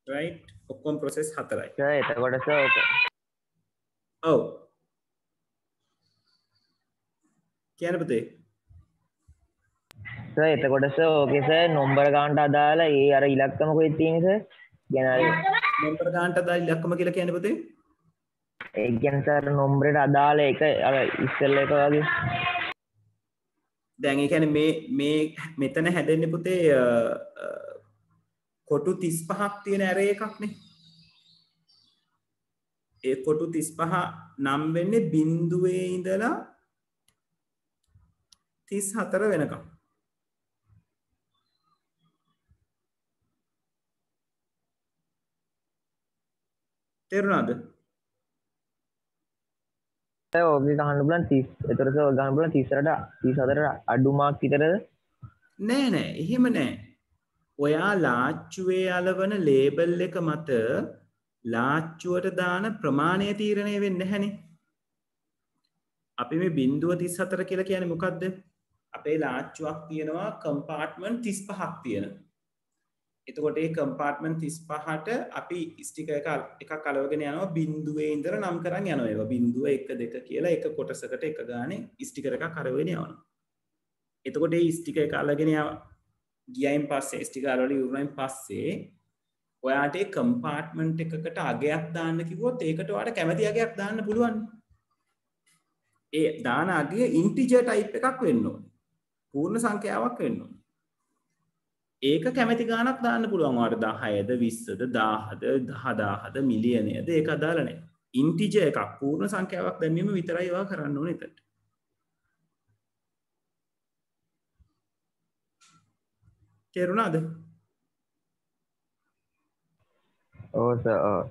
right ඔක්කොම process 4යි. එතකොට ඔව් කියන්න පුතේ. එතකොට ඕකේ සර් නම්බර ගානට අදාළ ඒ අර ඉලක්කම කොහෙද තියෙන්නේ සර්? කියන්නේ නම්බර ගානට අදාළ ඉලක්කම කියලා කියන්නේ පුතේ? ඒ කියන්නේ සර් නම්බරයට අදාළ එක අර ඉස්සෙල්ල එක වගේ. දැන් ඒ කියන්නේ මේ මෙතන හැදෙන්නේ පුතේ කොටු 35ක් තියෙන array එකක් නේ. ඒ කොටු 35 නම් වෙන්නේ බිඳුවේ ඉඳලා 34 වෙනකම්. තේරුණාද? ඕකේ ගහන්න පුළුවන් 30. ඒතරට ඔය ගහන්න පුළුවන් 34ට අඩු මාක් විතරද? නෑ එහෙම නෑ. ඔයා ලාච්චුවේ අලවන ලේබල් එක මත ලාච්චුවට දාන ප්‍රමාණය තීරණය වෙන්නේ නැහනේ. අපි මේ බිඳුව 34 කියලා කියන්නේ මොකද්ද? අපේ ලාච්චුවක් තියෙනවා කම්පාර්ට්මන්ට් 35ක් තියෙනවා. එතකොට මේ කම්පාර්ට්මන්ට් 35ට අපි ස්ටිකර් එකක් අලවගෙන යනවා බිඳුවේ ඉඳලා නම් කරන් යනවා. ඒවා බිඳුව 1 2 කියලා එක කොටසකට එක ගානේ ස්ටිකර් එකක් අරගෙන යනවා. එතකොට මේ ස්ටිකර් එක අලගෙන ගියයින් පස්සේ ස්ටිකර් වල ඉවරයින් පස්සේ ඔයාට ඒ කම්පාර්ට්මන්ට් එකකට අගයක් දාන්න කිව්වොත් ඒකට ඔයාට කැමති අගයක් දාන්න පුළුවන්. ඒ දාන අගය ඉන්ටිජර් ටයිප් එකක් වෙන්න ඕනේ. පූර්ණ සංඛ්‍යාවක් වෙන්න ඕනේ. ඒක කැමති ගානක් දාන්න පුළුවන්. ඔයාට 10ද 20ද 1000ද 10000ද මිලියනයද ඒක අදාළ නැහැ. ඉන්ටිජර් එකක් පූර්ණ සංඛ්‍යාවක් දැම්මීම විතරයි ඔයා කරන්න ඕනේ එතනට. තේරුණාද? ඔව් සර්.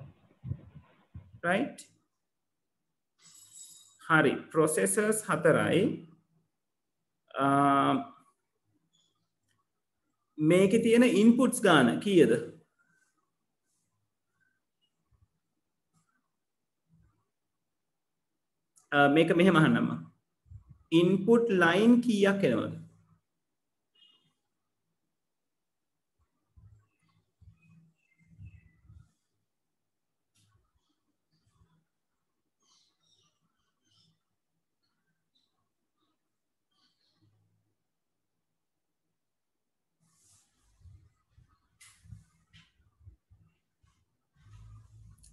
right හරි processors 4යි මේකේ තියෙන inputs ගාන කීයද? මේක මෙහෙම අහන්නම්ම. input line කීයක් එනවද?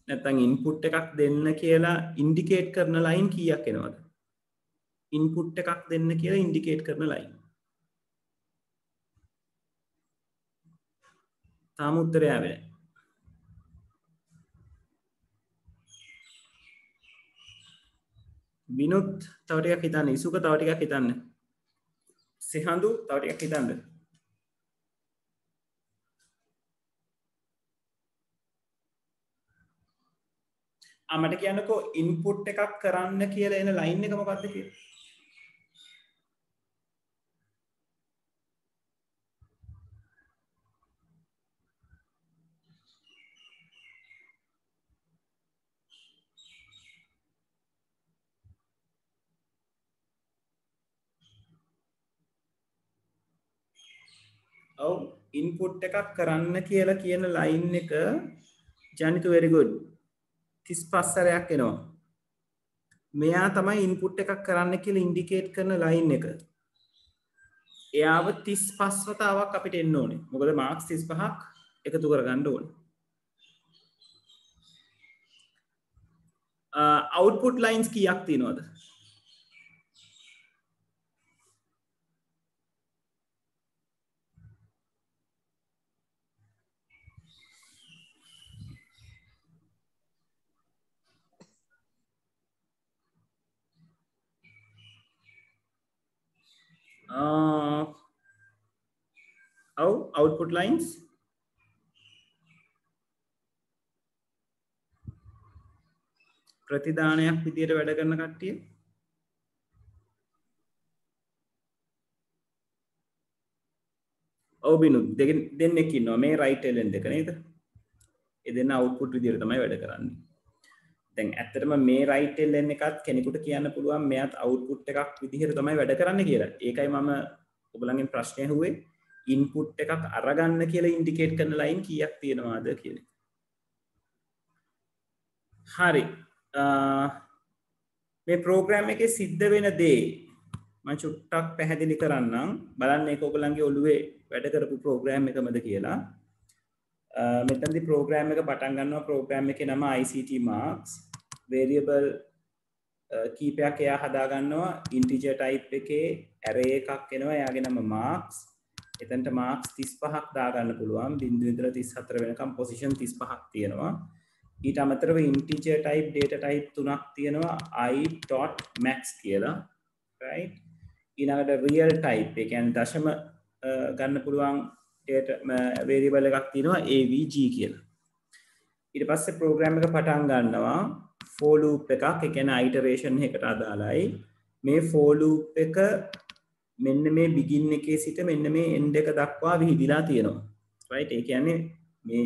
නැත්නම් ඉන්පුට් එකක් දෙන්න කියලා ඉන්ඩිකේට් කරන ලයින් කීයක් එනවද? ඉන්පුට් එකක් දෙන්න කියලා ඉන්ඩිකේට් කරන ලයින්. තාම උත්තරය ආවේ නැහැ. විනුත් තව ටිකක් හිතන්න. ඉසුක තව ටිකක් හිතන්න. සිහඳු තව ටිකක් හිතන්න. මට කියන්නකෝ ඉන්පුට් එකක් කරන්න කියලා එන ලයින් එක මොකක්ද කියලා. ඔව් ඉන්පුට් එකක් කරන්න කියලා කියන ලයින් එක ජනිතු very good 35 සැරයක් එනවා. මෙයා තමයි ඉන්පුට් එකක් කරන්න කියලා ඉන්ඩිකේට් කරන ලයින් එක. එයාව 35 වතාවක් අපිට එන්න ඕනේ. මොකද මාක්ස් 35ක් එකතු කරගන්න ඕනේ. අවුට්පුට් ලයින්ස් කීයක් තියෙනවද? output lines ප්‍රතිදානයක් විදියට වැඩ කරන කට්ටිය ඔව් බිනු දෙන්නෙක් ඉන්නවා මේ right element එක නේද? ඒ දෙන්න output විදියට තමයි වැඩ කරන්නේ. දැන් ඇත්තටම මේ right element එකත් කෙනෙකුට කියන්න පුළුවන් මෙයාත් output එකක් විදියට තමයි වැඩ කරන්නේ කියලා. ඒකයි මම ඔයගලගෙන් ප්‍රශ්නය අහුවේ input එකක් අරගන්න කියලා ඉන්ඩිකේට් කරන ලයින් කීයක් තියෙනවද කියලා. හරි. මේ ප්‍රෝග්‍රෑම් එකේ සිද්ධ වෙන දේ මම චුට්ටක් පැහැදිලි කරන්නම්. බලන්න ඒක ඔයගලන්ගේ ඔළුවේ වැඩ කරපු ප්‍රෝග්‍රෑම් එකමද කියලා. මෙතනදී ප්‍රෝග්‍රෑම් එක පටන් ගන්නවා. ප්‍රෝග්‍රෑම් එකේ නම ICT marks. variable කීපයක් එයා හදා ගන්නවා. integer type එකේ array එකක් එනවා. එයාගේ නම marks. එතනට marks 35ක් දාගන්න පුළුවන්. 0 ඉඳලා 34 වෙනකම් position 35ක් තියෙනවා. ඊට අමතරව integer type data type තුනක් තියෙනවා. i.max කියලා. right? ඊළඟට real type ඒ කියන්නේ දශම ගන්න පුළුවන් data variable එකක් තියෙනවා avg කියලා. ඊට පස්සේ program එක පටන් ගන්නවා for loop එකක්. ඒ කියන්නේ iteration එකකට අදාළයි. මේ for loop එක මෙන්න මේ begin එකේ සිට මෙන්න මේ end එක දක්වා විහිදිලා තියෙනවා. right? ඒ කියන්නේ මේ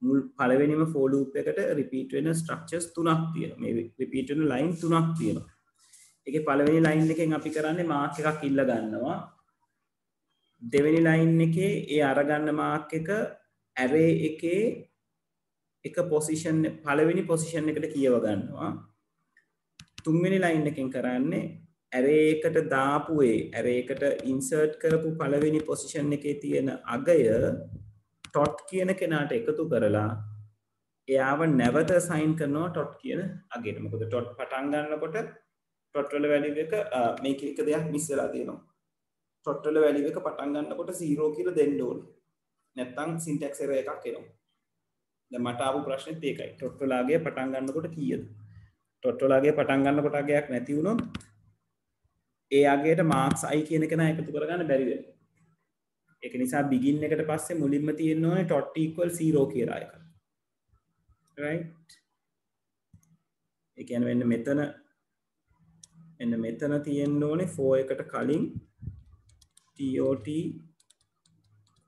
මුල් පළවෙනිම for loop එකට repeat වෙන structures තුනක් තියෙනවා. මේ repeat වෙන line තුනක් තියෙනවා. ඒකේ පළවෙනි line එකෙන් අපි කරන්නේ mark එකක් ඉල්ල ගන්නවා. දෙවෙනි line එකේ ඒ අරගන්න mark එක array එකේ එක position පළවෙනි position එකට කියව ගන්නවා. තුන්වෙනි line එකෙන් කරන්නේ array එකට දාපු array එකට insert කරපු පළවෙනි position එකේ තියෙන අගය tot කියන කෙනාට එකතු කරලා එයාව නැවත assign කරනවා tot කියන අගයට. මොකද tot පටන් ගන්නකොට tot වල value එක මේක එක දෙයක් මිස් වෙලා තියෙනවා. tot වල value එක පටන් ගන්නකොට 0 කියලා දෙන්න ඕනේ. නැත්නම් syntax error එකක් එනවා. දැන් මට ආපු ප්‍රශ්නෙත් ඒකයි. tot වල අගය පටන් ගන්නකොට කීයද? tot වල අගය පටන් ගන්නකොට අගයක් නැති වුණොත් ඒ අගයට marks i කියන කෙනා එකතු කරගන්න බැරි වෙනවා. ඒක නිසා begin එකට පස්සේ මුලින්ම තියෙන්න ඕනේ tot equal 0 කියලා එකක්. right? ඒ කියන්නේ මෙතන තියෙන්න ඕනේ for එකට කලින් tot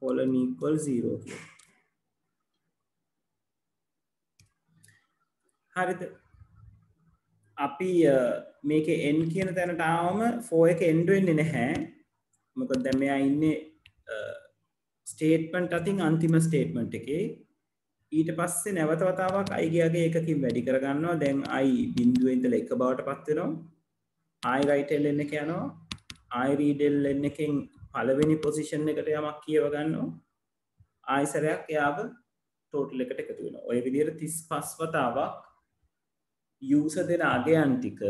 colon equal 0 කියලා. හරිද? අපි මේකේ n කියන තැනට ආවම for එක end වෙන්නේ නැහැ. මොකද දැන් මෙයා ඉන්නේ ස්ටේට්මන්ට් අතින් අන්තිම ස්ටේට්මන්ට් එකේ. ඊට පස්සේ නැවත වතාවක් i ගියගේ එකකින් වැඩි කරගන්නවා. දැන් i බිඳුවේ ඉඳලා 1 බවට පත් වෙනවා. i right ln එක යනවා. i read ln එකෙන් පළවෙනි පොසිෂන් එකට යමක් කියව ගන්නවා. i සැරයක් එයාව ටෝටල් එකට එකතු වෙනවා. ඔය විදිහට 35 වතාවක් user දෙන අගයන් ටික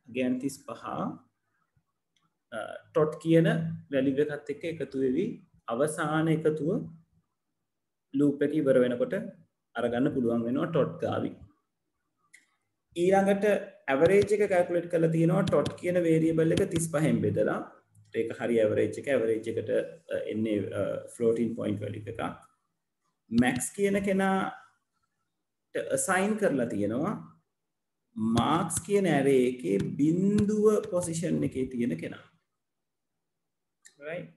අගයන් 35 ටොට් කියන වැලියු එකත් එක්ක එකතු වෙවි අවසාන එකතුව ලූප් එක ඉවර වෙනකොට අරගන්න පුළුවන් වෙනවා ටොට් ගාවි. ඊළඟට ඇවරේජ් එක කැල්කියුලේට් කරලා තියෙනවා ටොට් කියන වේරියබල් එක 35න් බෙදලා. ඒක හරි ඇවරේජ් එක. ඇවරේජ් එකට එන්නේ ෆ්ලෝටින් පොයින්ට් වැලියු එකක්. මැක්ස් කියන කෙනාට assign කරලා තියෙනවා මාක්ස් කියන ඇරේ එකේ බිඳුව පොසිෂන් එකේ තියෙන කෙනා. right?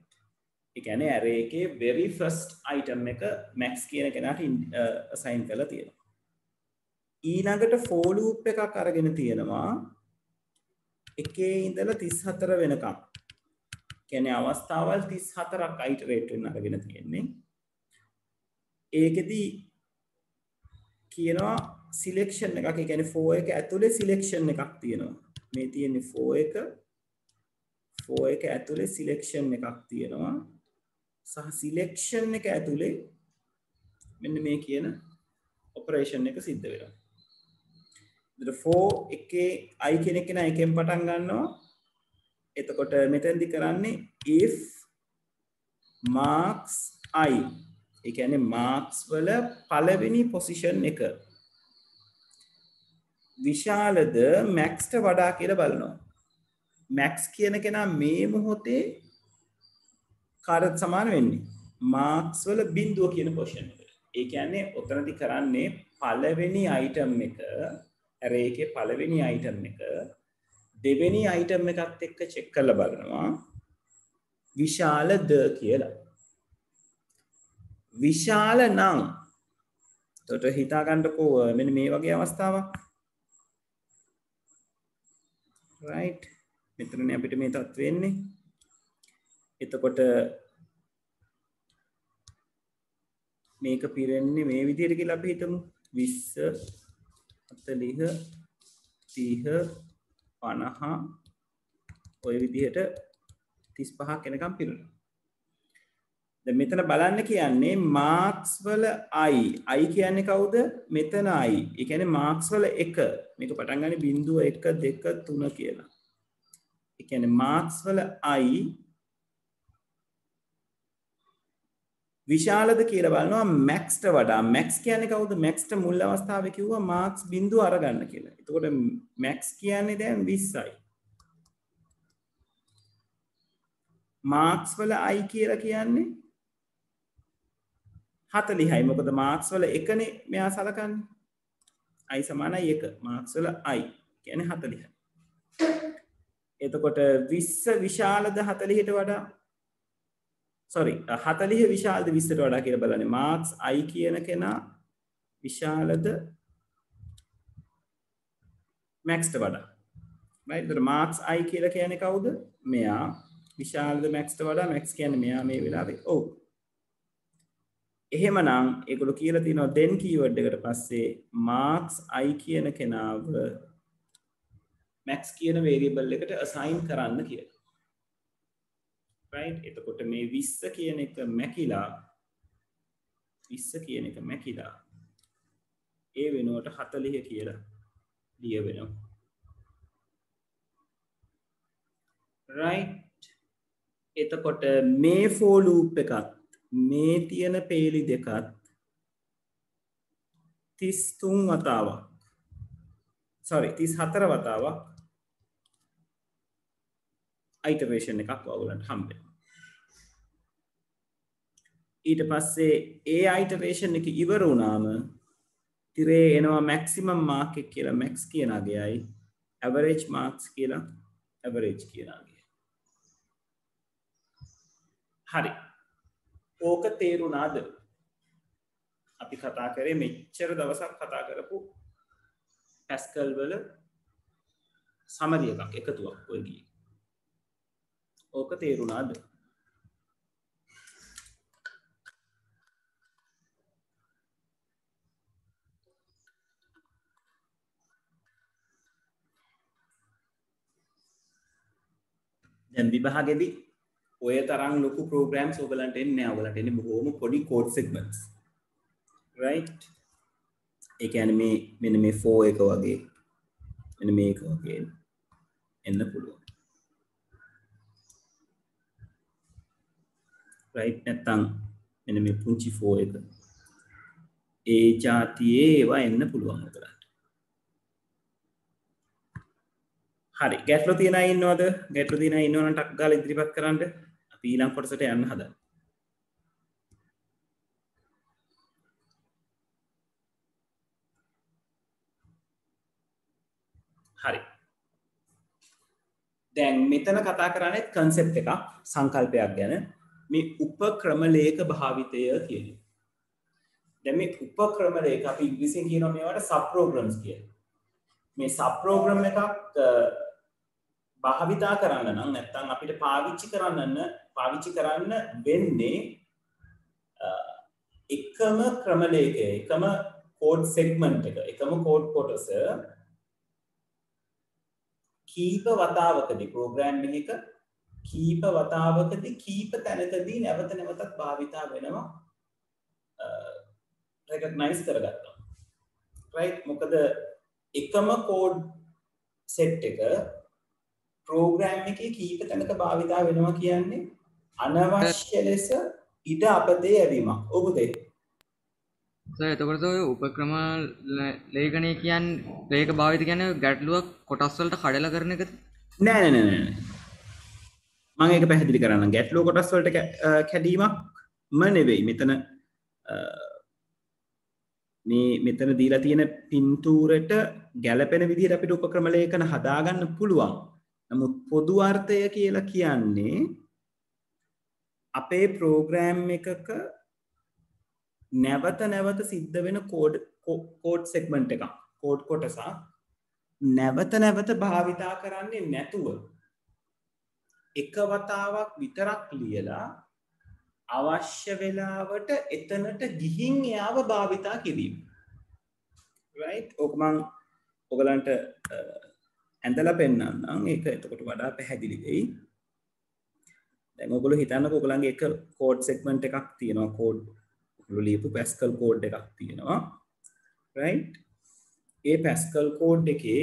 ඒ කියන්නේ ඇරේ එකේ very first item එක max කියන කෙනාට assign කරලා තියෙනවා. ඊළඟට for loop එකක් අරගෙන තියෙනවා එකේ ඉඳලා 34 වෙනකම්. කියන්නේ අවස්ථාවල් 34ක් iterate වෙන්න අරගෙන තියෙන්නේ. ඒකෙදි කියනවා selection එකක්. ඒ කියන්නේ for එක ඇතුලේ selection එකක් තියෙනවා. මේ තියෙන්නේ for එක ඇතුලේ selection එකක් තියෙනවා. සහ selection එක ඇතුලේ මෙන්න මේ කියන operation එක සිද්ධ වෙනවා. එතකොට for එකේ i කියන එක නා එකෙන් පටන් ගන්නවා. එතකොට මෙතෙන්දි කරන්නේ if marks i. ඒ කියන්නේ marks වල පළවෙනි position එක විශාලද maxට වඩා කියලා බලනවා. max කියන කෙනා මේ මොහොතේ කාටද සමාන වෙන්නේ? marks වල බිඳුව කියන position එකට. ඒ කියන්නේ ඔතනදී කරන්නේ පළවෙනි item එක array එකේ පළවෙනි item එක දෙවෙනි item එකත් එක්ක check කරලා බලනවා විශාලද කියලා. විශාල නම් එතකොට හිතා ගන්නකෝ මෙන්න මේ වගේ අවස්ථාවක්. right? මෙතනනේ අපිට මේ තත්ත්වෙ එන්නේ. එතකොට මේක පිරෙන්නේ මේ විදිහට කියලා අපි හිතමු 20 40 30 50 ඔය විදිහට 35ක් එනකම් පිරෙනවා. දැන් මෙතන බලන්න කියන්නේ මාක්ස් වල i කියන්නේ කවුද? මෙතන i. ඒ කියන්නේ මාක්ස් වල 1. මේක පටන් ගන්නේ බිංදුව 1 2 3 කියලා. ඒ කියන්නේ මාක්ස් වල i විශාලද කියලා බලනවා මැක්ස්ට වඩා. මැක්ස් කියන්නේ කවුද? මැක්ස්ට මුල් අවස්ථාවේ කිව්වා මාක්ස් බිංදුව අරගන්න කියලා. එතකොට මැක්ස් කියන්නේ දැන් 20යි. මාක්ස් වල i කියලා කියන්නේ 40යි. මොකද මාක්ස් වල 1නේ මෙයා සලකන්නේ. i සමානයි 1. මාක්ස් වල i කියන්නේ 40යි. එතකොට 20 විශාලද 40ට වඩා? sorry 40 විශාලද 20ට වඩා කියලා බලන්නේ. මාක්ස් i කියන කෙනා විශාලද මැක්ස්ට වඩා. right? එතකොට මාක්ස් i කියලා කියන්නේ කවුද? මෙයා. විශාලද මැක්ස්ට වඩා? මැක්ස් කියන්නේ මෙයා මේ වෙලාවේ. ඔව්. එහෙමනම් ඒගොල්ලෝ කියලා තියෙනවා then keyword එකට පස්සේ marks i කියන කෙනාව max කියන variable එකට assign කරන්න කියලා. right? එතකොට මේ 20 කියන එක මැකිලා 20 කියන එක මැකිලා ඒ වෙනුවට 40 කියලා ලියවෙනවා. right? එතකොට මේ for loop එකත් මේ තියෙන පේලි දෙකත් 33 වතාවක් sorry 34 වතාවක් iteration එකක් ඔයගොල්ලන්ට හම්බෙනවා. ඊට පස්සේ ඒ iteration එක ඉවර වුණාම තිරේ එනවා maximum mark එක කියලා max කියන අගයයි average marks කියලා average කියන අගයයි. හරි. ඕක තේරුණාද? අපි කතා කරේ මෙච්චර දවසක් කතා කරපු පැස්කල් වල සමරි එකක් එකතුවක් ඔය ගියේ. ඕක තේරුණාද? දැන් විභාගෙදී ඔය තරම් ලොකු programs ඔයගලන්ට එන්නේ නැහැ. ඔයගලන්ට එන්නේ බොහොම පොඩි code segments. right? ඒ කියන්නේ මේ මෙන්න මේ for එක වගේ මෙන්න මේක වගේ එන්න පුළුවන්. right නැත්තම් මෙන්න මේ පුංචි 4 එක ඒ જાතියේ ඒවා එන්න පුළුවන් උතරට හරි ගැටලු තියෙන අය ඉන්නවද ගැටලු තියෙන අය ඉන්නවනම් ටක් ගාලා ඉදිරිපත් කරන්න අපි ඊළඟ කොටසට යන්න හදනවා හරි දැන් මෙතන කතා කරන්නේ concept එකක් සංකල්පයක් ගැන මේ උපක්‍රම ලේඛ භාවිතය කියන්නේ දැන් මේ උපක්‍රම ලේඛ අපි ඉංග්‍රීසියෙන් කියනවා මේවට sub programs කියලා මේ sub program එකක් භාවිතා කරන්න නම් නැත්නම් අපිට පාවිච්චි කරන්න වෙන්නේ එකම ක්‍රම ලේඛය එකම code segment එක එකම code කොටස කීප වතාවකදී program එකක කීප වතාවකදී කීප තැනකදී නැවත නැවතත් භාවිතා වෙනවා recognize කරගත්තා right මොකද එකම code set එක program එකේ කීප තැනක භාවිතා වෙනවා කියන්නේ අනවශ්‍ය ලෙස ඉඩ අපතේ යැවීමක් ඔබතේ එතකොට උපක්‍රම ලේඛනය කියන්නේ ලේඛ භාවිත කියන්නේ ගැටලුවක් කොටස් වලට කඩලා කරන එකද නෑ මම ඒක පැහැදිලි කරන්නම් ගැටලුව කොටස් වලට කැඩීමක්ම නෙවෙයි මෙතන දීලා තියෙන පින්තූරෙට ගැළපෙන විදිහට අපිට උපක්‍රම ලේඛන හදාගන්න පුළුවන් නමුත් පොදු අර්ථය කියලා කියන්නේ අපේ ප්‍රෝග්‍රෑම් එකක නැවත නැවත සිද්ධ වෙන කෝඩ් සෙග්මන්ට් එකක් කෝඩ් කොටසක් නැවත නැවත භාවිතා කරන්නේ නැතුව එක වතාවක් විතරක් ලියලා අවශ්‍ය වෙලාවට එතනට ගිහින් එයාව භාවිතා කිරීම right ඔක මම ඔයගලන්ට ඇඳලා පෙන්නන්නම් ඒක එතකොට වඩා පැහැදිලි වෙයි දැන් ඔයගොල්ලෝ හිතන්නකෝ ඔයගලන්ගේ එක කෝඩ් සෙග්මන්ට් එකක් තියෙනවා කෝඩ් ලියපු Pascal code එකක් තියෙනවා right ඒ Pascal code එකේ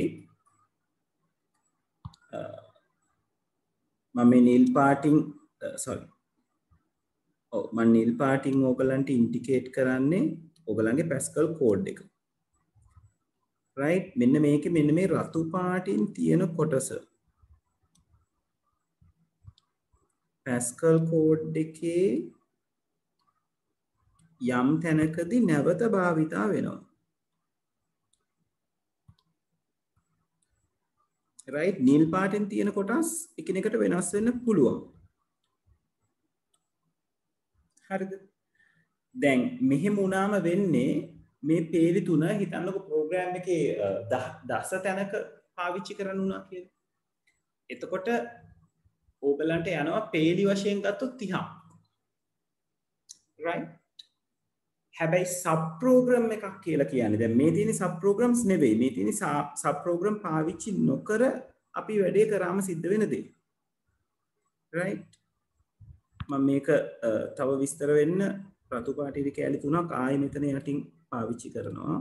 මම නිල් පාටින් මම නිල් පාටින් ඔයගලන්ට ඉන්ඩිකේට් කරන්නේ ඔයගලන්ගේ Pascal code එක right මෙන්න මේකේ මෙන්න මේ රතු පාටින් තියෙන කොටස Pascal code එකේ යම් තැනකදී නැවත භාවිතා වෙනවා right නිල් පාටින් තියෙන කොටස් එකිනෙකට වෙනස් වෙන්න පුළුවන් හරිද දැන් මෙහෙම වුණාම වෙන්නේ මේ පේලි තුන හිතන්නකො ප්‍රෝග්‍රෑම් එකේ 10 තැනක පාවිච්චි කරන්න උනා කියලා එතකොට ඕගලන්ට යනවා පේලි වශයෙන් ගත්තොත් 30ක් right හැබැයි සබ් ප්‍රෝග්‍රෑම් එකක් කියලා කියන්නේ දැන් මේ තියෙන සබ් ප්‍රෝග්‍රෑම්ස් නෙවෙයි මේ තියෙන සබ් ප්‍රෝග්‍රෑම් පාවිච්චි නොකර අපි වැඩේ කරාම සිද්ධ වෙන දේ right මම මේක තව විස්තර වෙන්න රතු පාටිරි කැලි තුනක් ආයෙ මෙතන යටින් පාවිච්චි කරනවා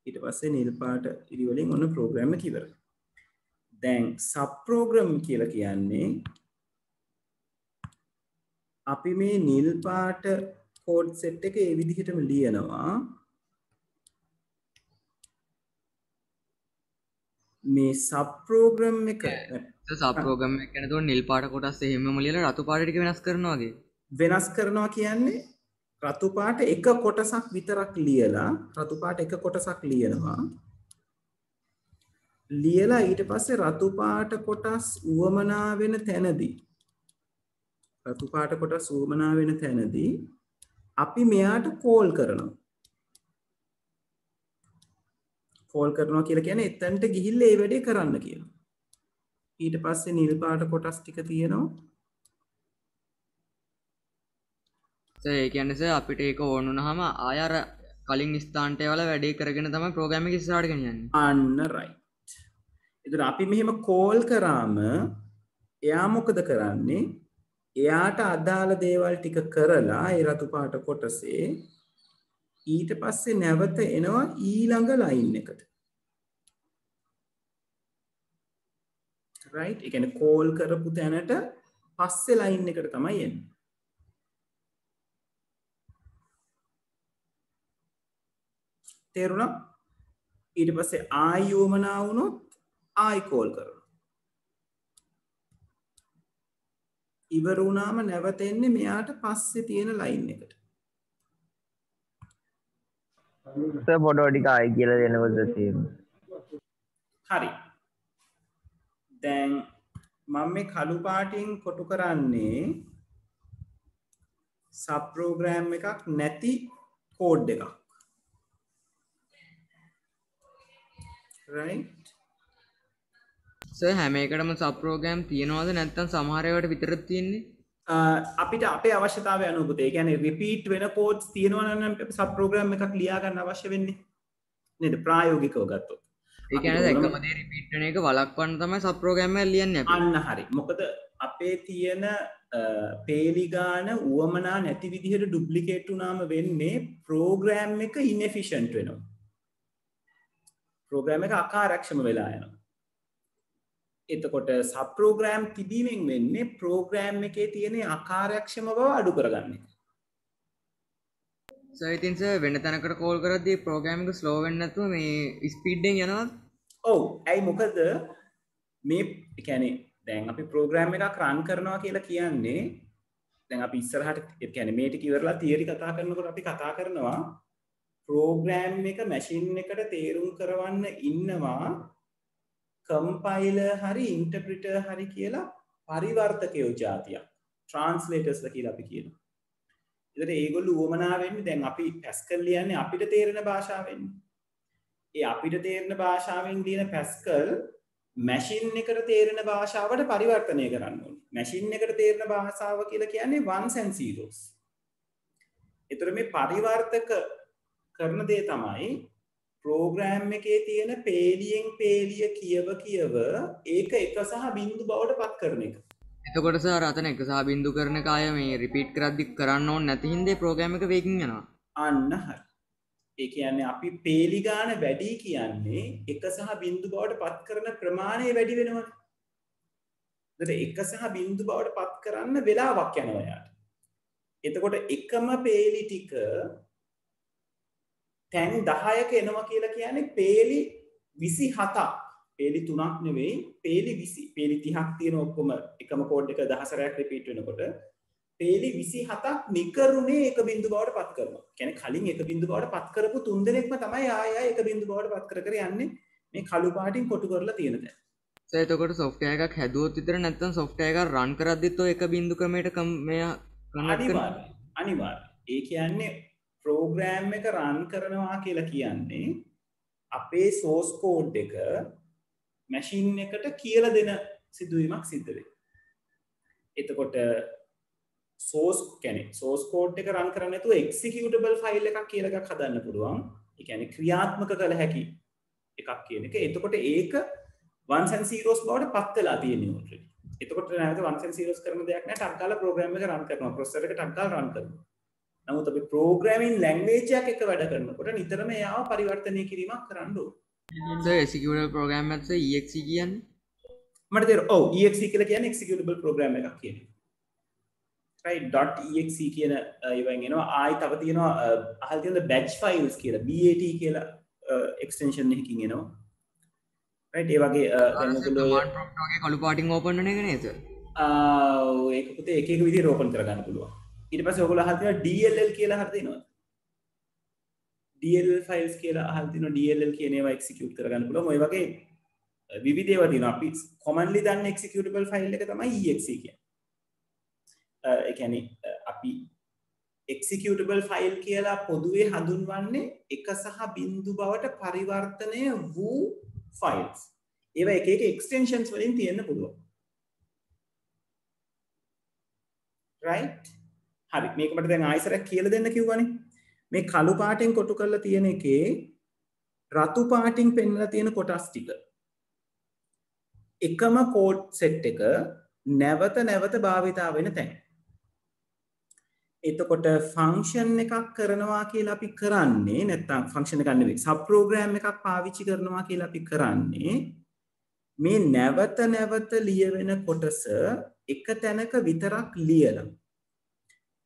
ඊට පස්සේ නිල් පාට ඉරි වලින් ඔන්න ප්‍රෝග්‍රෑම් එක ඉවරයි දැන් සබ් ප්‍රෝග්‍රෑම් කියලා කියන්නේ අපි මේ නිල් පාට code set එක ඒ විදිහටම ලියනවා මේ sub program එක sub program එක කියන්නේ තෝ නිල් පාට කොටස් එහෙමම ලියලා රතු පාට ටික වෙනස් කරනවා වගේ වෙනස් කරනවා කියන්නේ රතු පාට එක කොටසක් විතරක් ලියලා රතු පාට එක කොටසක් ලියලා ඊට පස්සේ රතු පාට කොටස් උවමනා වෙන තැනදී අපි මෙයාට කෝල් කරනවා කියලා කියන්නේ එතනට ගිහිල්ලා ඒ වැඩේ කරන්න කියලා. ඊට පස්සේ නිල් පාට කොටස් ටික තියෙනවා. ඒ කියන්නේ සර් අපිට ඒක ඕන වුණාම ආය අර කලින් ස්ථානට ඒවල වැඩේ කරගෙන තමයි ප්‍රෝග්‍රෑම් එක ඉස්සරහට ගෙනියන්නේ. අන්න right. ඒතර අපි මෙහෙම කෝල් කරාම එයා මොකද කරන්නේ? එයාට අදාළ දේවල් ටික කරලා ඒ රතු පාට කොටසේ ඊට පස්සේ නැවත එනවා ඊළඟ ලයින් එකට right ඒ කියන්නේ කෝල් කරපු තැනට පස්සේ ලයින් එකට තමයි එන්නේ. තේරුණා? ඊට පස්සේ ආයි යොමනා වුණොත් ආයි කෝල් කරනවා. ඉවර වුණාම නැවත එන්නේ මෙයාට පස්සේ තියෙන ලයින් එකට. සර් ෆොටෝ ටික ආයි කියලා දෙනවද තියෙන්නේ? හරි. දැන් මම මේ කළු පාටින් කොටු කරන්නේ සබ් ප්‍රෝග්‍රෑම් එකක් නැති කෝඩ් එකක්. right? සර් හැම එකටම සබ් ප්‍රෝග්‍රෑම් තියනවද නැත්නම් සමහර ඒවාට විතරක් තියෙන්නේ? අපිට අපේ අවශ්‍යතාවය අනුව පුතේ. ඒ කියන්නේ රිපීට් වෙන කෝඩ්ස් තියෙනවා නම් සබ් ප්‍රෝග්‍රෑම් එකක් ලියා ගන්න අවශ්‍ය වෙන්නේ. නේද? ප්‍රායෝගිකව ගත්තොත්. ඒ කියන්නේ එකම දේ රිපීට් වෙන එක වළක්වන්න තමයි සබ් ප්‍රෝග්‍රෑම් එක ලියන්නේ අපි. අන්න හරි. මොකද අපේ තියෙන පේලි ගාන උවමනා නැති විදිහට ඩුප්ලිකේට් වුණාම වෙන්නේ ප්‍රෝග්‍රෑම් එක ඉන්එෆිෂන්ට් වෙනවා. ප්‍රෝග්‍රෑම් එක අකාර්යක්ෂම වෙලා යනවා. එතකොට සබ් ප්‍රෝග්‍රෑම් තිබීමෙන් වෙන්නේ ප්‍රෝග්‍රෑම් එකේ තියෙන අකාර්යක්ෂම බව අඩු කරගන්න එක. සර් ඉතින් සර් වෙන තැනකට කෝල් කරද්දී ප්‍රෝග්‍රෑම් එක ස්ලෝ වෙන්නේ නැතුව මේ ස්පීඩ් එකෙන් යනවද? ඔව්. ඇයි මොකද මේ කියන්නේ දැන් අපි ප්‍රෝග්‍රෑම් එකක් රන් කරනවා කියලා කියන්නේ දැන් අපි ඉස්සරහට කියන්නේ මේ ටික ඉවරලා තියරි කතා කරනකොට අපි කතා කරනවා ප්‍රෝග්‍රෑම් එක මැෂින් එකට තේරුම් කරවන්න ඉන්නවා කම්පයිලර් හරි ඉන්ටර්ප්‍රිටර් හරි කියලා පරිවර්තකයෝ જાතියක් ට්‍රාන්ස්ලේටර්ස්ලා කියලා අපි කියනවා. ඒතර ඒගොල්ලෝ උවමනා වෙන්නේ දැන් අපි පැස්කල් ලියන්නේ අපිට තේරෙන භාෂාවෙන්. ඒ අපිට තේරෙන භාෂාවෙන් ලියන පැස්කල් මැෂින් එකට තේරෙන භාෂාවට පරිවර්තනය කරන්න ඕනේ. මැෂින් එකට තේරෙන භාෂාව කියලා කියන්නේ ones and zeros. ඒතර මේ පරිවර්තක කරන දේ තමයි ප්‍රෝග්‍රෑම් එකේ තියෙන පේලියෙන් පේලිය කියව ඒක එක සහ බිංදු බවට පත් කරන එක. එතකොට සර් අතන එක සහ බිංදු කරන කාය මේ රිපීට් කරද්දි කරන්න ඕනේ නැති හින්දා ප්‍රෝග්‍රෑම් එක වේගින් යනවා. අන්න හරි. ඒ කියන්නේ අපි පේලි ගාන වැඩි කියන්නේ එක සහ බිංදු බවට පත් කරන ප්‍රමාණය වැඩි වෙනවා. ඒතර එක සහ බිංදු බවට පත් කරන්න වෙලාවක් යනවා යාට. එතකොට එකම පේලි ටික තැන් 10ක එනවා කියලා කියන්නේ පේලි 27ක්. පේලි 3ක් නෙවෙයි පේලි 20. පේලි 30ක් තියෙන ඔක්කොම එකම කෝඩ් එක 10 සැරයක් රිපීට් වෙනකොට පේලි 27ක් නිකරුණේ එක බිංදු බවට පත් කරනවා. කියන්නේ කලින් එක බිංදු බවට පත් කරපු 3 දෙනෙක්ම තමයි ආය එක බිංදු බවට පත් කර යන්නේ මේ කළු පාටින් කොටු කරලා තියෙන තැන. සර් එතකොට සොෆ්ට්වෙයාර් එකක් හැදුවොත් විතර නැත්නම් සොෆ්ට්වෙයාර් එකක් රන් කරද්දිත් ඔය එක බිංදු ක්‍රමයට මෙයා කන්වර්ට් කරනවා. අනිවාර්යයෙන්. ඒ කියන්නේ ප්‍රෝග්‍රෑම් එක රන් කරනවා කියලා කියන්නේ අපේ සෝස් කෝඩ් එක මැෂින් එකට කියලා දෙන සිදුවීමක් සිද්ධ වෙනවා. එතකොට සෝස් කෝඩ් එක රන් කරන්න නැතුව එක්සිකියුටබල් ෆයිල් එකක් කියලා එකක් හදන්න පුළුවන්. ඒ කියන්නේ ක්‍රියාත්මක කළ හැකි එකක් කියන එක. එතකොට ඒක ones and zeros බවට පත් වෙලා තියෙනවා already. එතකොට නැවත ones and zeros කරන දෙයක් නැහැ. ටක් ගාලා ප්‍රෝග්‍රෑම් එක රන් කරනවා. ප්‍රොසෙසර් එක ටක් ගාලා රන් කරනවා. නමුත් අපි ප්‍රෝග්‍රෑමින් ලැන්ග්වේජ් එකක් එක වැඩ කරනකොට නිතරම එයාව පරිවර්තනය කිරීමක් කරන්න ඕනේ. සර් එක්සිකියුටබල් ප්‍රෝග්‍රෑම් එකත් සර් exe කියන්නේ මට තේරෙනවා. ඔව් exe කියලා කියන්නේ executable program එකක් කියන්නේ. right .exe කියන ඒවෙන් එනවා. ආයි තව තියෙනවා අහල් තියෙන batch files කියලා BAT කියලා extension එකකින් එනවා. right ඒ වගේ දැන් ඔයගොල්ලෝ command prompt වගේ කළු පාටින් ඕපන් වෙන එක නේද සර්? ඒක පුතේ එක එක විදිහට ඕපන් කරගන්න පුළුවන්. ඊට පස්සේ ඔයගොල්ලෝ අහල් තියෙනවා DLL කියලා හරි දෙනවා. DLL files කියලා අහල් තියෙනවා DLL කියන ඒවා execute කරගන්න පුළුවන්. ඔය වගේ විවිධ ඒවා තියෙනවා. අපි commonly දන්න executable file එක තමයි exe කියන්නේ. ඒ කියන්නේ අපි executable file කියලා පොදුවේ හඳුන්වන්නේ එක සහ බිංදු බවට පරිවර්තනය වූ files. ඒවා එක එක extensions වලින් තියෙන්න පුළුවන්. right? හරි. මේක මට දැන් ආයෙසරක් කියලා දෙන්න කිව්වනේ. මේ කළු පාටින් කොටු කරලා තියෙන එකේ රතු පාටින් පෙන්වලා තියෙන කොටස් ටික එකම කෝඩ් සෙට් එක නැවත නැවත භාවිතා වෙන තැන. එතකොට ෆන්ක්ෂන් එකක් කරනවා කියලා අපි කරන්නේ නැත්නම් ෆන්ක්ෂන් එකක් නෙවෙයි සබ් ප්‍රෝග්‍රෑම් එකක් පාවිච්චි කරනවා කියලා අපි කරන්නේ මේ නැවත නැවත ලියවෙන කොටස එක තැනක විතරක් ලියලා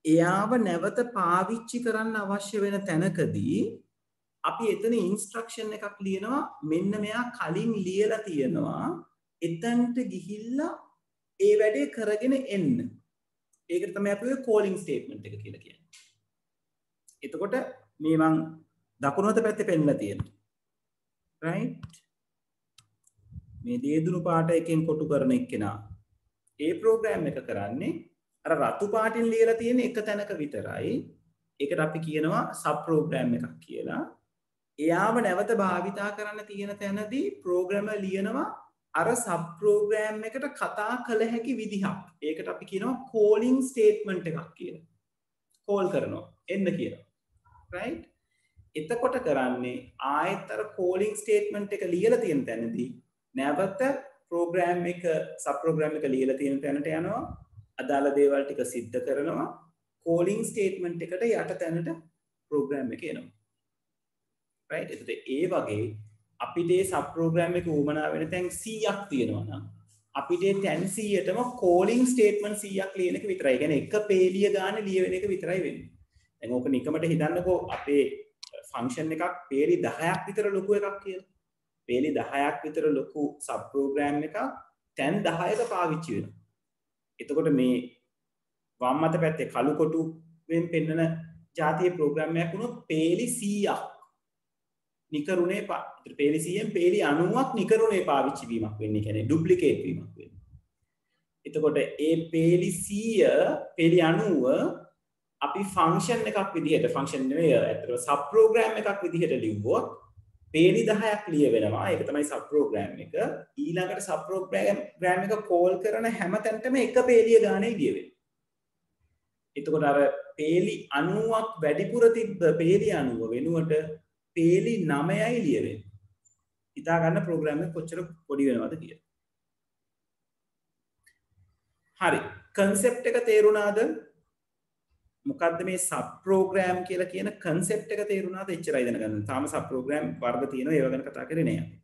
එයාව නැවත පාවිච්චි කරන්න අවශ්‍ය වෙන තැනකදී අපි එතන ඉන්ස්ට්‍රක්ෂන් එකක් ලියනවා මෙන්න මෙයා කලින් ලියලා තියෙනවා එතනට ගිහිල්ලා ඒ වැඩේ කරගෙන එන්න. ඒකට තමයි අපි ඔය කෝලින් ස්ටේට්මන්ට් එක කියලා කියන්නේ. එතකොට මේ මං දකුණු අත පැත්තේ පෙන්නලා තියෙනවා. right? මේ දේදුණු පාට එකෙන් කොටු කරන එක්කෙනා ඒ ප්‍රෝග්‍රෑම් එක කරන්නේ අර රතු පාටින් ලියලා තියෙන එක තැනක විතරයි. ඒකට අපි කියනවා සබ් ප්‍රෝග්‍රෑම් එකක් කියලා. එයාව නැවත භාවිතා කරන්න තියෙන තැනදී ප්‍රෝග්‍රෑමර් ලියනවා අර සබ් ප්‍රෝග්‍රෑම් එකට කතා කළ හැකි විදිහක්. ඒකට අපි කියනවා කෝලින් ස්ටේට්මන්ට් එකක් කියලා. කෝල් කරනවා එන්න කියනවා. right? එතකොට කරන්නේ ආයෙත් අර කෝලින් ස්ටේට්මන්ට් එක ලියලා තියෙන තැනදී නැවත ප්‍රෝග්‍රෑම් එක සබ් ප්‍රෝග්‍රෑම් එක ලියලා තියෙන තැනට යනවා. අදාළ දේවල් ටික සිද්ධ කරනවා. කෝලින් ස්ටේට්මන්ට් එකට යට තැනට ප්‍රෝග්‍රෑම් එක එනවා. right? එතකොට ඒ වගේ අපිට මේ සබ් ප්‍රෝග්‍රෑම් එක උවමනා වෙන තැන් 100ක් තියෙනවා නම් අපිට තැන් 100ටම කෝලින් ස්ටේට්මන්ට් 100ක් ලියන එක විතරයි. කියන්නේ එක පේලිය ගාන ලියවෙන එක විතරයි වෙන්නේ. දැන් ඕක නිකමට හිතන්නකෝ අපේ ෆන්ක්ෂන් එකක් පේලි 10ක් විතර ලොකු එකක් කියලා. පේලි 10ක් විතර ලොකු සබ් ප්‍රෝග්‍රෑම් එකක් තැන් 10ක පාවිච්චි වෙනවා. එතකොට මේ වම් අත පැත්තේ කළු කොටුවෙන් පෙන්නන ජාතිය ප්‍රෝග්‍රෑම් එකක් වුණොත් පේලි 100ක් නිකරුණේ පේලි 100න් පේලි 90ක් නිකරුණේ පාවිච්චි වීමක් වෙන්නේ. කියන්නේ ඩුප්ලිකේට් වීමක් වෙන්නේ. එතකොට ඒ පේලි 100 පේලි 90 අපි ෆන්ක්ෂන් එකක් විදිහට ෆන්ක්ෂන් නෙවෙයි අතට සබ් ප්‍රෝග්‍රෑම් එකක් විදිහට ලිව්වොත් පේලි 10ක් ලිය වෙනවා. ඒක තමයි සබ් ප්‍රෝග්‍රෑම් එක. ඊළඟට සබ් ප්‍රෝග්‍රෑම් එක කෝල් කරන හැම තැනටම එක පේලිය ගානේ ලිය වෙනවා. එතකොට අර පේලි 90ක් වැඩිපුර තිබ්බ පේලි 90 වෙනුවට පේලි 9යි ලිය වෙන්නේ. හිතා ගන්න ප්‍රෝග්‍රෑම් එක කොච්චර පොඩි වෙනවද කියලා. හරි. කන්සෙප්ට් එක තේරුණාද? මොකද්ද මේ සබ් ප්‍රෝග්‍රෑම් කියලා කියන කන්සෙප්ට් එක තේරුණාද? එච්චරයි දැනගන්න. තාම සබ් ප්‍රෝග්‍රෑම් වර්ග තියෙනවා. ඒව ගැන කතා කරේ නෑ අපි.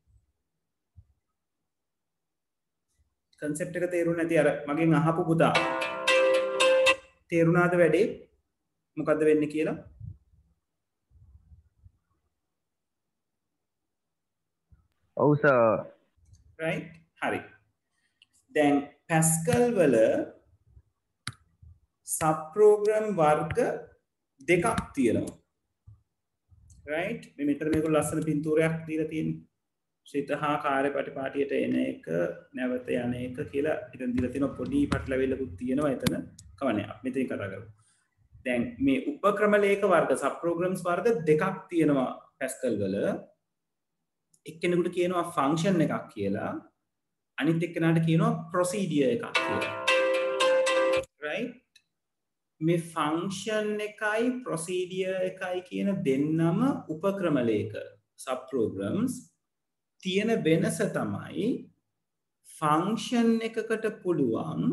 කන්සෙප්ට් එක තේරුණ නැති අර මගෙන් අහපු පුතා තේරුණාද වැඩේ? මොකද්ද වෙන්නේ කියලා? ඔව් සර්. right? හරි. දැන් Pascal වල සබ් ප්‍රෝග්‍රෑම් වර්ග දෙකක් තියෙනවා. right? මේ මෙතන මේක ලස්සන පින්තූරයක් දීලා තියෙන්නේ. සිත හා කාර්යපටිපාටියට එන එක නැවත යන එක කියලා ඉතින් දීලා තියෙන පොඩි පටලැවිල්ලකුත් තියෙනවා එතන. කවන්නේ අපි මෙතන කතා කරමු. දැන් මේ උපක්‍රම ලේඛ වර්ග සබ් ප්‍රෝග්‍රෑම්ස් වර්ග දෙකක් තියෙනවා Pascal වල. එක්කෙනෙකුට කියනවා ෆන්ක්ෂන් එකක් කියලා. අනිත් එක්කෙනාට කියනවා ප්‍රොසීඩියර් එකක් කියලා. right? මේ ෆන්ක්ෂන් එකයි ප්‍රොසීඩියර් එකයි කියන දෙන්නම උපක්‍රම ලේඛ සබ් ප්‍රෝග්‍රෑම්ස්. තියෙන වෙනස තමයි ෆන්ක්ෂන් එකකට පුළුවන්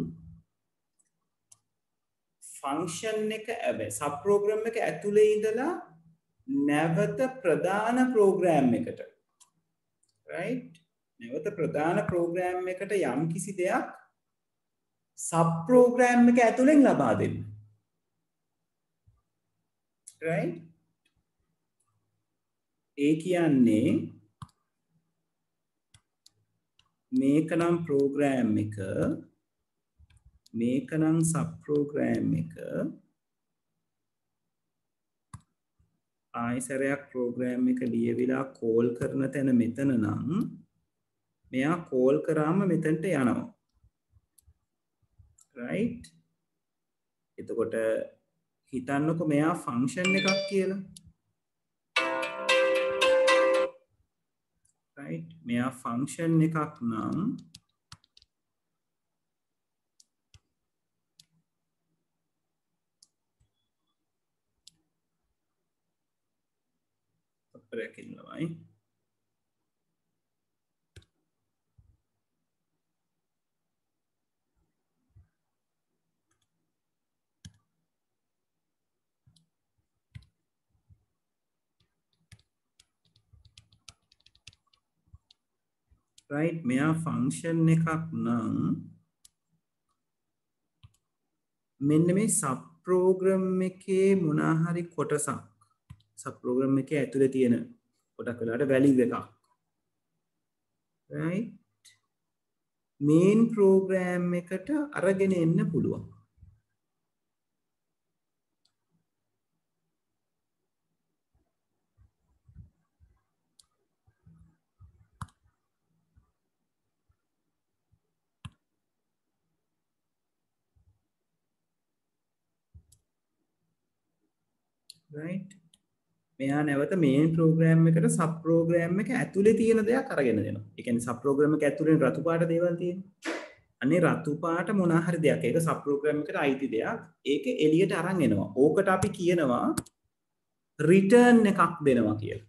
ෆන්ක්ෂන් එක සබ් ප්‍රෝග්‍රෑම් එක ඇතුලේ ඉඳලා නැවත ප්‍රධාන ප්‍රෝග්‍රෑම් එකට right? නැවත ප්‍රධාන ප්‍රෝග්‍රෑම් එකට යම් කිසි දෙයක් සබ් ප්‍රෝග්‍රෑම් එක ඇතුලෙන් ලබා දෙන්න. right? ඒ කියන්නේ මේකනම් ප්‍රෝග්‍රෑම් එක මේකනම් සබ් ප්‍රෝග්‍රෑම් එක ආයසරයක් ප්‍රෝග්‍රෑම් එක ලියවිලා කෝල් කරන තැන මෙතන නම් මෙයා කෝල් කරාම මෙතනට යනවා. right? එතකොට හිතන්නකො මෙයා ෆන්ක්ෂන් එකක් කියලා. right? මෙයා ෆන්ක්ෂන් එකක් නම් අපරකින් ළමයි right? මෙයා ෆන්ක්ෂන් එකක් නම් මෙන්න මේ සබ් ප්‍රෝග්‍රෑම් එකේ මොනවා හරි කොටසක් සබ් ප්‍රෝග්‍රෑම් එකේ ඇතුලේ තියෙන කොටක් වෙලාවට වැලියු එකක් right main program එකට අරගෙන එන්න පුළුවන් right මෙයා නැවත මේන් ප්‍රෝග්‍රෑම් එකට සබ් ප්‍රෝග්‍රෑම් එක ඇතුලේ තියෙන දෙයක් අරගෙන දෙනවා. ඒ කියන්නේ සබ් ප්‍රෝග්‍රෑම් එක ඇතුලේ රතු පාට දේවල් තියෙනවා. අනේ රතු පාට මොනවා හරි දෙයක්. ඒක සබ් ප්‍රෝග්‍රෑම් එකට අයිති දෙයක්. ඒක එළියට අරන් එනවා. ඕකට අපි කියනවා රිටර්න් එකක් දෙනවා කියලා.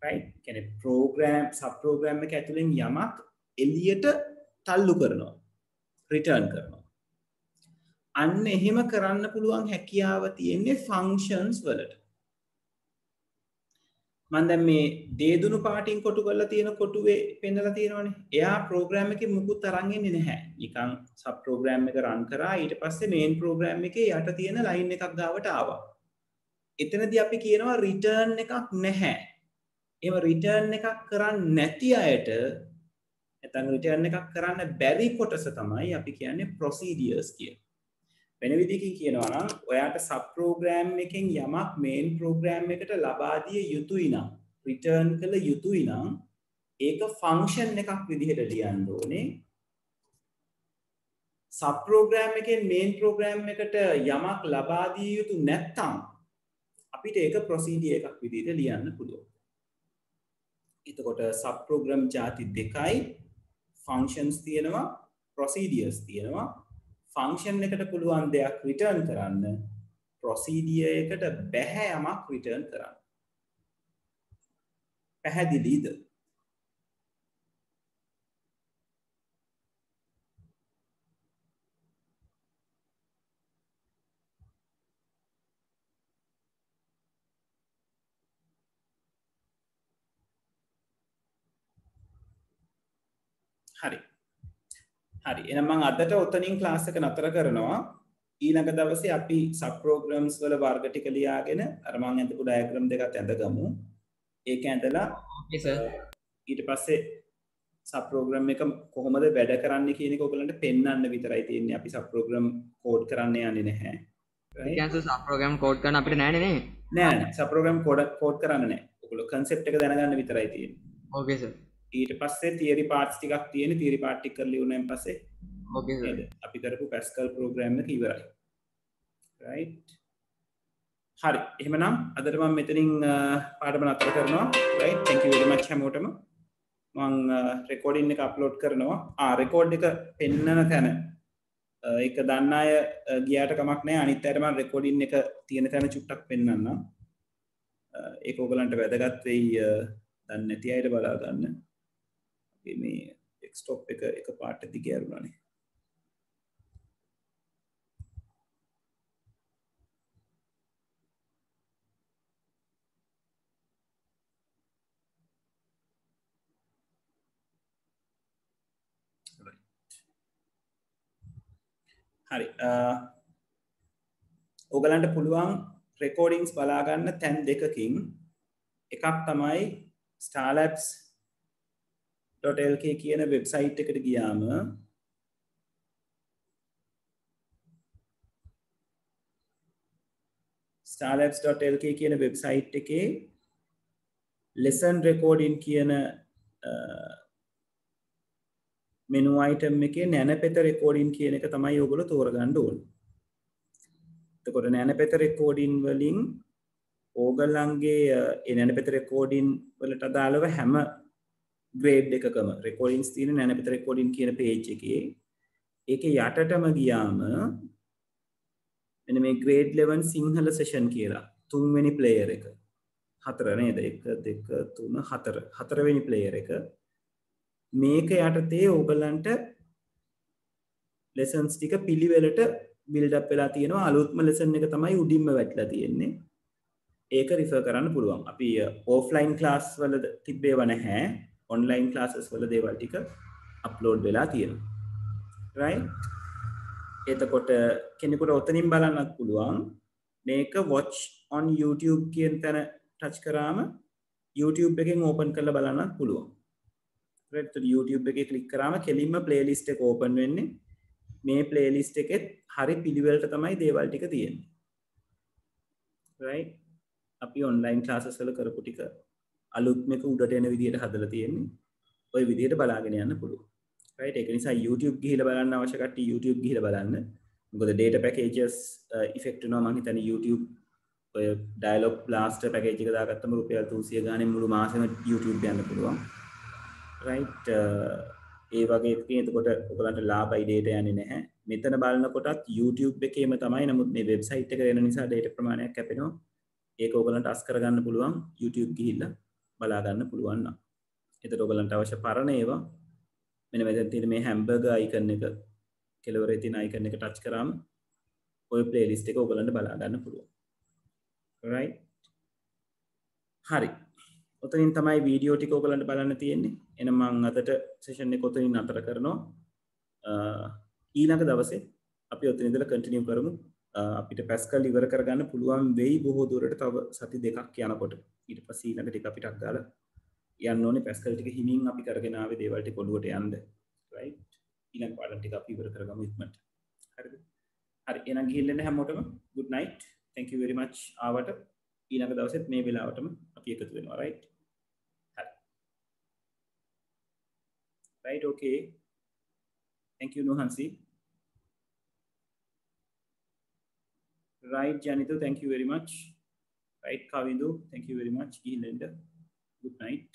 right? කියන්නේ ප්‍රෝග්‍රෑම් සබ් ප්‍රෝග්‍රෑම් එක ඇතුලෙන් යමක් එළියට තල්ලු කරනවා. රිටර්න් කරනවා. අන්න එහෙම කරන්න පුළුවන් හැකියාව තියෙන්නේ ෆන්ක්ෂන්ස් වලට. මම දැන් මේ දේදුණු පාටින් කොටු කරලා තියෙන කොටුවේ පෙන්නලා තියෙනවනේ. එයා ප්‍රෝග්‍රෑම් එකේ මුකුත් අරන් එන්නේ නැහැ. නිකන් සබ් ප්‍රෝග්‍රෑම් එක රන් කරා ඊට පස්සේ මේන් ප්‍රෝග්‍රෑම් එකේ යට තියෙන ලයින් එකක් ගාවට ආවා. එතනදී අපි කියනවා රිටර්න් එකක් නැහැ. එහෙම රිටර්න් එකක් කරන්නේ නැති අයට නැත්නම් රිටර්න් එකක් කරන්න බැරි කොටස තමයි අපි කියන්නේ ප්‍රොසීඩියර්ස් කියලා. වෙන විදිහකින් කියනවා නම් ඔයාට සබ් ප්‍රෝග්‍රෑම් එකෙන් යමක් මේන් ප්‍රෝග්‍රෑම් එකට ලබා දිය යුතුයි නම් රිටර්න් කළ යුතුයි නම් ඒක ෆන්ක්ෂන් එකක් විදිහට ලියන්න ඕනේ සබ් ප්‍රෝග්‍රෑම් එකෙන් මේන් ප්‍රෝග්‍රෑම් එකට යමක් ලබා දිය යුතු නැත්නම් අපිට ඒක ප්‍රොසීඩියර් එකක් විදිහට ලියන්න පුළුවන් එතකොට සබ් ප්‍රෝග්‍රෑම් ಜಾති දෙකයි ෆන්ක්ෂන්ස් තියෙනවා ප්‍රොසීඩියර්ස් තියෙනවා ෆන්ක්ෂන් එකට පුළුවන් දෙයක් රිටර්න් කරන්න ප්‍රොසීඩියර් එකට බැහැ යමක් රිටර්න් කරන්න. පැහැදිලිද? හරි. හරි එහෙනම් මම අදට ඔතනින් ක්ලාස් එක නතර කරනවා ඊළඟ දවසේ අපි සබ් ප්‍රෝග්‍රෑම්ස් වල වර්ග ටික ලියාගෙන අර මම අඳපු ඩයග්‍රෑම් දෙකත් ඇඳගමු ඒක ඇඳලා ඕකේ සර් ඊට පස්සේ සබ් ප්‍රෝග්‍රෑම් එක කොහොමද වැඩ කරන්නේ කියන එක ඔයගලන්ට පෙන්වන්න විතරයි තියෙන්නේ අපි සබ් ප්‍රෝග්‍රෑම් කෝඩ් කරන්න යන්නේ නැහැ ඒ කියන්නේ සබ් ප්‍රෝග්‍රෑම් කෝඩ් කරන්න අපිට නෑනේ නේ නෑ සබ් ප්‍රෝග්‍රෑම් කෝඩ් කරන්න නෑ ඔයගොල්ලෝ කන්සෙප්ට් එක දැනගන්න විතරයි තියෙන්නේ ඕකේ සර් ඊට පස්සේ තියරි පාර්ට්ස් ටිකක් තියෙන තියරි පාර්ට් ටික කරලා ඉවරනයින් පස්සේ ඕකේ සර් අපි කරපු පැස්කල් ප්‍රෝග්‍රෑම් එක ඉවරයි right හරි එහෙනම් අදට මම මෙතනින් පාඩම නතර කරනවා right thank you very much හැමෝටම මම රෙකෝඩින් එක අප්ලෝඩ් කරනවා රෙකෝඩ් එක පෙන්නන තැන ඒක දන්න අය ගියාට කමක් නැහැ අනිත් අයට මම රෙකෝඩින් එක තියෙන තැන චුට්ටක් පෙන්නන්නම් ඒක ඔයගලන්ට වැදගත් වෙයි දන්නේ නැති අයට බලා ගන්න මේ ඩෙස්ක්ටොප් එක පාට දිගේ අරුණානේ හරි ඔයගලන්ට පුළුවන් රෙකෝඩින්ග්ස් බලා ගන්න තැන් දෙකකින් එකක් තමයි starlabs.lk කියන වෙබ්සයිට් එකට ගියාම starlabs.lk කියන වෙබ්සයිට් එකේ lesson recording කියන menu item එකේ නැනපෙත recording කියන එක තමයි ඔයගොල්ලෝ තෝරගන්න ඕනේ. එතකොට නැනපෙත recording වලින් ඕගලන්ගේ නැනපෙත recording වලට අදාළව හැම grade එකකම recordings තියෙන නැනපෙත recording කියන page එකේ ඒකේ යටටම ගියාම මෙන්න මේ grade 11 සිංහල session කියලා තුන්වෙනි player එක හතර නේද 1 2 3 4 හතරවෙනි player එක මේක යටතේ ඕගලන්ට lessons ටික පිළිවෙලට build up වෙලා තියෙනවා අලුත්ම lesson එක තමයි උඩින්ම වැටලා තියෙන්නේ ඒක refer කරන්න පුළුවන් අපි offline class වල තිබ්බේව නැහැ online classes වල දේවල් ටික upload වෙලා තියෙනවා right එතකොට කෙනෙකුට ඔතනින් බලන්නත් පුළුවන් මේක watch on YouTube කියන තැන ටච් කරාම YouTube එකෙන් ඕපන් කරලා බලන්නත් පුළුවන්. right so YouTube එකේ ක්ලික් කරාම කෙලින්ම playlist එක ඕපන් වෙන්නේ. මේ playlist එකෙත් හරි පිළිවෙලට තමයි දේවල් ටික තියෙන්නේ. right අපි online classes වල කරපු ටික අලුත්ම එක උඩට එන විදිහට හදලා තියෙන්නේ. ওই විදිහට බලාගෙන යන්න පුළුවන්. right ඒක නිසා YouTube ගිහිල්ලා බලන්න අවශ්‍ය කට්ටිය YouTube ගිහිල්ලා බලන්න. මොකද data packages effect වෙනවා මම හිතන්නේ YouTube ඔය dialog blaster package එක දාගත්තම රුපියල් 300 ගානේ මුළු මාසෙම YouTube යන්න පුළුවන්. right ඒ වගේ එකකින් එතකොට ඔයගලන්ට ලාභයි data යන්නේ නැහැ. මෙතන බලනකොටත් YouTube එකේම තමයි. නමුත් මේ වෙබ්සයිට් එක වෙන නිසා data ප්‍රමාණයක් කැපෙනවා. ඒක ඔයගලන්ට අස් කරගන්න පුළුවන් YouTube ගිහිල්ලා බලා ගන්න පුළුවන් නම්. එතකොට ඔයගලන්ට අවශ්‍ය පරණ ඒවා මෙන්න මෙතන තියෙන මේ හැම්බර්ගර් අයිකන් එක කෙලවරේ තියෙන අයිකන් එක ටච් කරාම ඔය ප්ලේලිස්ට් එක ඔයගලන්ට බලා ගන්න පුළුවන්. right හරි. ඔතනින් තමයි වීඩියෝ ටික ඔයගලන්ට බලන්න තියෙන්නේ. එහෙනම් මම අදට සෙෂන් එක ඔතනින් නතර කරනවා. ඊළඟ දවසේ අපි ඔතන ඉඳලා කන්ටිනියු කරමු. අපිට පැස්කල් ඉවර කරගන්න පුළුවන් වෙයි බොහෝ දුරට තව සති දෙකක් යනකොට. ඊට පස්සේ ඊළඟ ටික අපි ටක් ගාලා යන්න ඕනේ පැස්කල් ටික හිමින් අපි කරගෙන ආවේ දේවල් ටික ඔළුවට යන්න. right ඊළඟ පාඩම් ටික අපි ඉවර කරගමු ඉක්මනට. හරිද? හරි එහෙනම් ගිහින් එන්න හැමෝටම good night. thank you very much ආවට. ඊළඟ දවසෙත් මේ වෙලාවටම අපි එකතු වෙනවා. right හරි. right okay. thank you Nuhansi. right Janitu, thank you very much. right Kavindu, thank you very much. Good night.